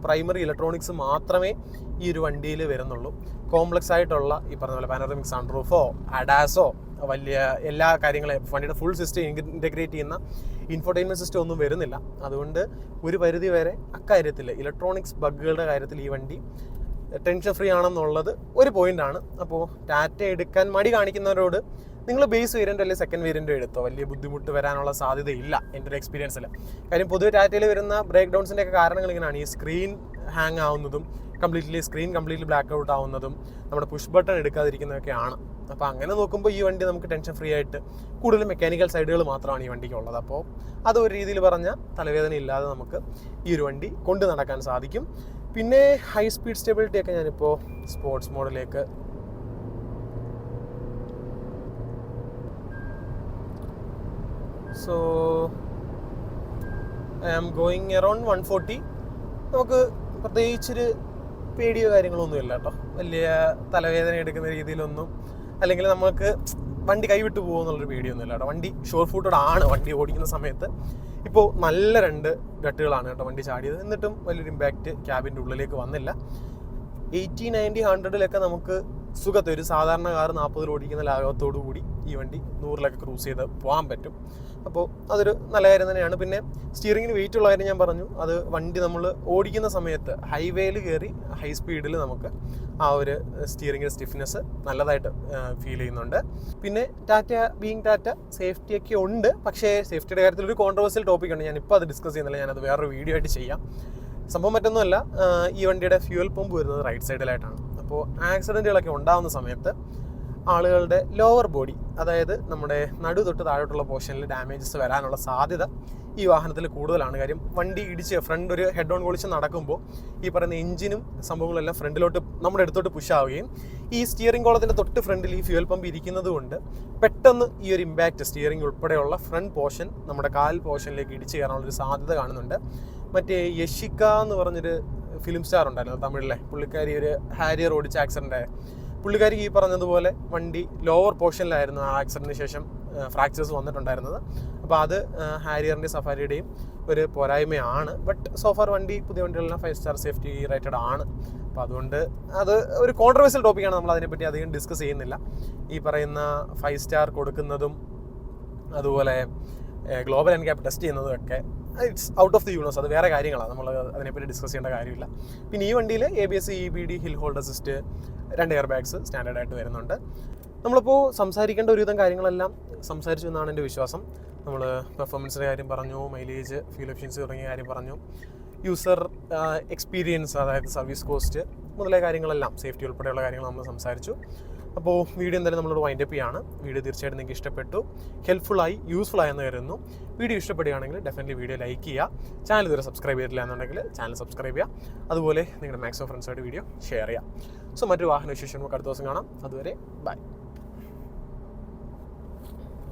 പ്രൈമറി ഇലക്ട്രോണിക്സ് മാത്രമേ ഈ ഒരു വണ്ടിയിൽ വരുന്നുള്ളൂ. കോംപ്ലക്സ് ആയിട്ടുള്ള ഈ പറഞ്ഞ പോലെ പാനോറമിക് സൺറൂഫോ അഡാസോ വലിയ എല്ലാ കാര്യങ്ങളും വണ്ടിയുടെ ഫുൾ സിസ്റ്റം ഇൻറ്റഗ്രേറ്റ് ചെയ്യുന്ന ഇൻഫോർടൈൻമെൻറ്റ് സിസ്റ്റം ഒന്നും വരുന്നില്ല. അതുകൊണ്ട് ഒരു പരിധി വരെ അക്കാര്യത്തിൽ ഇലക്ട്രോണിക്സ് ബഗ്ഗുകളുടെ കാര്യത്തിൽ ഈ വണ്ടി ടെൻഷൻ ഫ്രീ ആണെന്നുള്ളത് ഒരു പോയിൻ്റാണ്. അപ്പോൾ ടാറ്റ എടുക്കാൻ മടി കാണിക്കുന്നവരോട് നിങ്ങൾ ബേസ് വേരിയൻ്റ് അല്ലെങ്കിൽ സെക്കൻഡ് വേരിയൻ്റ് എടുത്തോ, വലിയ ബുദ്ധിമുട്ട് വരാനുള്ള സാധ്യതയില്ല എൻ്റെ ഒരു എക്സ്പീരിയൻസിൽ. കാര്യം പൊതുവെ ടാറ്റയിൽ വരുന്ന ബ്രേക്ക് ഡൗൺസിൻ്റെ ഒക്കെ കാരണങ്ങൾ ഇങ്ങനെയാണ്. ഈ സ്ക്രീൻ ഹാങ് ആവുന്നതും സ്ക്രീൻ കംപ്ലീറ്റ്ലി ബ്ലാക്ക് ഔട്ട് ആവുന്നതും നമ്മുടെ പുഷ് ബട്ടൺ എടുക്കാതിരിക്കുന്നതൊക്കെയാണ്. അപ്പോൾ അങ്ങനെ നോക്കുമ്പോൾ ഈ വണ്ടി നമുക്ക് ടെൻഷൻ ഫ്രീ ആയിട്ട് കൂടുതലും മെക്കാനിക്കൽ സൈഡുകൾ മാത്രമാണ് ഈ വണ്ടിക്ക് ഉള്ളത്. അപ്പോൾ അതൊരു രീതിയിൽ പറഞ്ഞാൽ തലവേദന ഇല്ലാതെ നമുക്ക് ഈ ഒരു വണ്ടി കൊണ്ട് നടക്കാൻ സാധിക്കും. പിന്നെ ഹൈ സ്പീഡ് സ്റ്റെബിലിറ്റി ഒക്കെ ഞാനിപ്പോൾ സ്പോർട്സ് മോഡിലേക്ക് so I am going around 140. നമുക്ക് പ്രത്യേകിച്ചൊരു പേടിയോ കാര്യങ്ങളൊന്നും ഇല്ല കേട്ടോ. വലിയ തലവേദന എടുക്കുന്ന രീതിയിലൊന്നും, അല്ലെങ്കിൽ നമുക്ക് വണ്ടി കൈവിട്ട് പോകുമെന്നുള്ളൊരു പേടിയൊന്നുമില്ല കേട്ടോ. വണ്ടി ഷോർ ഫൂട്ടഡ് ആണ് വണ്ടി ഓടിക്കുന്ന സമയത്ത്. ഇപ്പോൾ നല്ല 2 ഗട്ടുകളാണ് കേട്ടോ വണ്ടി ചാടിയത്. എന്നിട്ടും വലിയൊരു ഇമ്പാക്റ്റ് ക്യാബിൻ്റെ ഉള്ളിലേക്ക് വന്നില്ല. 80, 90, 100 നമുക്ക് സുഖത്തെ ഒരു സാധാരണ കാർ 40 ഓടിക്കുന്ന ലാഘവത്തോടു കൂടി ഈ വണ്ടി 100 ക്രൂസ് ചെയ്ത് പോകാൻ പറ്റും. അപ്പോൾ അതൊരു നല്ല കാര്യം തന്നെയാണ്. പിന്നെ സ്റ്റിയറിങ്ങിന് വെയിറ്റ് ഉള്ള കാര്യം ഞാൻ പറഞ്ഞു. അത് വണ്ടി നമ്മൾ ഓടിക്കുന്ന സമയത്ത് ഹൈവേയിൽ കയറി ഹൈ സ്പീഡിൽ നമുക്ക് ആ ഒരു സ്റ്റിയറിങ്ങിൻ്റെ സ്റ്റിഫ്നെസ് നല്ലതായിട്ട് ഫീൽ ചെയ്യുന്നുണ്ട്. പിന്നെ ടാറ്റ സേഫ്റ്റിയൊക്കെ ഉണ്ട്. പക്ഷേ സേഫ്റ്റിയുടെ കാര്യത്തിൽ ഒരു കോൺട്രവേഴ്സ്യൽ ടോപ്പിക് ഉണ്ട്. ഞാനിപ്പോൾ അത് ഡിസ്കസ് ചെയ്യുന്നില്ല, ഞാനത് വേറൊരു വീഡിയോ ആയിട്ട് ചെയ്യാം. സംഭവം മറ്റൊന്നുമല്ല, ഈ വണ്ടിയുടെ ഫ്യൂവൽ പമ്പ് വരുന്നത് റൈറ്റ് സൈഡിലായിട്ടാണ്. അപ്പോൾ ആക്സിഡൻറ്റുകളൊക്കെ ഉണ്ടാകുന്ന സമയത്ത് ആളുകളുടെ ലോവർ ബോഡി, അതായത് നമ്മുടെ നടു തൊട്ട് താഴോട്ടുള്ള പോർഷനിൽ ഡാമേജസ് വരാനുള്ള സാധ്യത ഈ വാഹനത്തിൽ കൂടുതലാണ്. കാര്യം വണ്ടി ഇടിച്ച് ഫ്രണ്ട് ഒരു ഹെഡ് ഓൺ കൊളിച്ച് നടക്കുമ്പോൾ ഈ പറയുന്ന എഞ്ചിനും സംഭവങ്ങളെല്ലാം ഫ്രണ്ടിലോട്ട് നമ്മുടെ അടുത്തോട്ട് പുഷ് ആവുകയും ഈ സ്റ്റിയറിംഗ് കോളത്തിൻ്റെ തൊട്ട് ഫ്രണ്ടിൽ ഈ ഫ്യൂവൽ പമ്പ് ഇരിക്കുന്നത് കൊണ്ട് പെട്ടെന്ന് ഈ ഒരു ഇമ്പാക്റ്റ് സ്റ്റിയറിംഗ് ഉൾപ്പെടെയുള്ള ഫ്രണ്ട് പോർഷൻ നമ്മുടെ കാൽ പോർഷനിലേക്ക് ഇടിച്ച് കയറാനുള്ളൊരു സാധ്യത കാണുന്നുണ്ട്. മറ്റേ യഷിക എന്ന് പറഞ്ഞൊരു ഫിലിം സ്റ്റാർ ഉണ്ടായിരുന്നു തമിഴിലെ, പുള്ളിക്കാരി ഒരു ഹാരിയർ ഓടിച്ച ആക്സിഡൻ്റ്. പുള്ളിക്കാരിക്ക് ഈ പറഞ്ഞതുപോലെ വണ്ടി ലോവർ പോർഷനിലായിരുന്നു ആ ആക്സിഡൻറ്റിന് ശേഷം ഫ്രാക്ചേഴ്സ് വന്നിട്ടുണ്ടായിരുന്നത്. അപ്പോൾ അത് ഹാരിയറിൻ്റെയും സഫാരിയുടെയും ഒരു പോരായ്മയാണ്. ബട്ട് സോഫാർ വണ്ടി പുതിയ വണ്ടികളെല്ലാം 5 സ്റ്റാർ സേഫ്റ്റി റേറ്റഡ് ആണ്. അപ്പോൾ അതുകൊണ്ട് അത് ഒരു കോൺട്രവേഴ്സ്യൽ ടോപ്പിക്കാണ്. നമ്മൾ അതിനെപ്പറ്റി അധികം ഡിസ്കസ് ചെയ്യുന്നില്ല. ഈ പറയുന്ന 5 സ്റ്റാർ കൊടുക്കുന്നതും അതുപോലെ ഗ്ലോബൽ എൻക്യാപ്പ് ടെസ്റ്റ് ചെയ്യുന്നതും ഒക്കെ it's out of the universe. അത് വേറെ കാര്യങ്ങളാണ്, നമ്മൾ അതിനെപ്പറ്റി ഡിസ്കസ് ചെയ്യേണ്ട കാര്യമില്ല. പിന്നെ ഈ വണ്ടിയിൽ ABS, EBD, hill hold assist, 2 air bags സ്റ്റാൻഡേർഡായിട്ട് വരുന്നുണ്ട്. നമ്മളിപ്പോൾ സംസാരിക്കേണ്ട ഒരുവിധം കാര്യങ്ങളെല്ലാം സംസാരിച്ചു എന്നാണ് എൻ്റെ വിശ്വാസം. നമ്മൾ പെർഫോമൻസിൻ്റെ കാര്യം പറഞ്ഞു, മൈലേജ്, ഫ്യൂൽ എഫിഷ്യൻസി തുടങ്ങിയ കാര്യം പറഞ്ഞു, യൂസർ എക്സ്പീരിയൻസ്, അതായത് സർവീസ് കോസ്റ്റ് മുതലായ കാര്യങ്ങളെല്ലാം, സേഫ്റ്റി ഉൾപ്പെടെയുള്ള കാര്യങ്ങൾ നമ്മൾ സംസാരിച്ചു. അപ്പോൾ വീഡിയോ എന്തായാലും നമ്മളോട് വൈൻഡപ്പ് ചെയ്യാണ്. വീഡിയോ തീർച്ചയായിട്ടും നിങ്ങൾക്ക് ഇഷ്ടപ്പെട്ടു, ഹെൽപ്ഫുള്ളായി, യൂസ്ഫുള്ളായി എന്ന് കരുതുന്നു. വീഡിയോ ഇഷ്ടപ്പെടുകയാണെങ്കിൽ ഡെഫിനറ്റ്ലി വീഡിയോ ലൈക്ക് ചെയ്യുക. ചാനൽ ഇതുവരെ സബ്സ്ക്രൈബ് ചെയ്തിട്ടില്ല എന്നുണ്ടെങ്കിൽ ചാനൽ സബ്സ്ക്രൈബ് ചെയ്യുക. അതുപോലെ നിങ്ങളുടെ മാക്സിമം ഫ്രണ്ട്സായിട്ട് വീഡിയോ ഷെയർ ചെയ്യുക. സോ മറ്റൊരു വാഹന വിശേഷം നമുക്ക് അടുത്ത ദിവസം കാണാം. അതുവരെ ബൈ.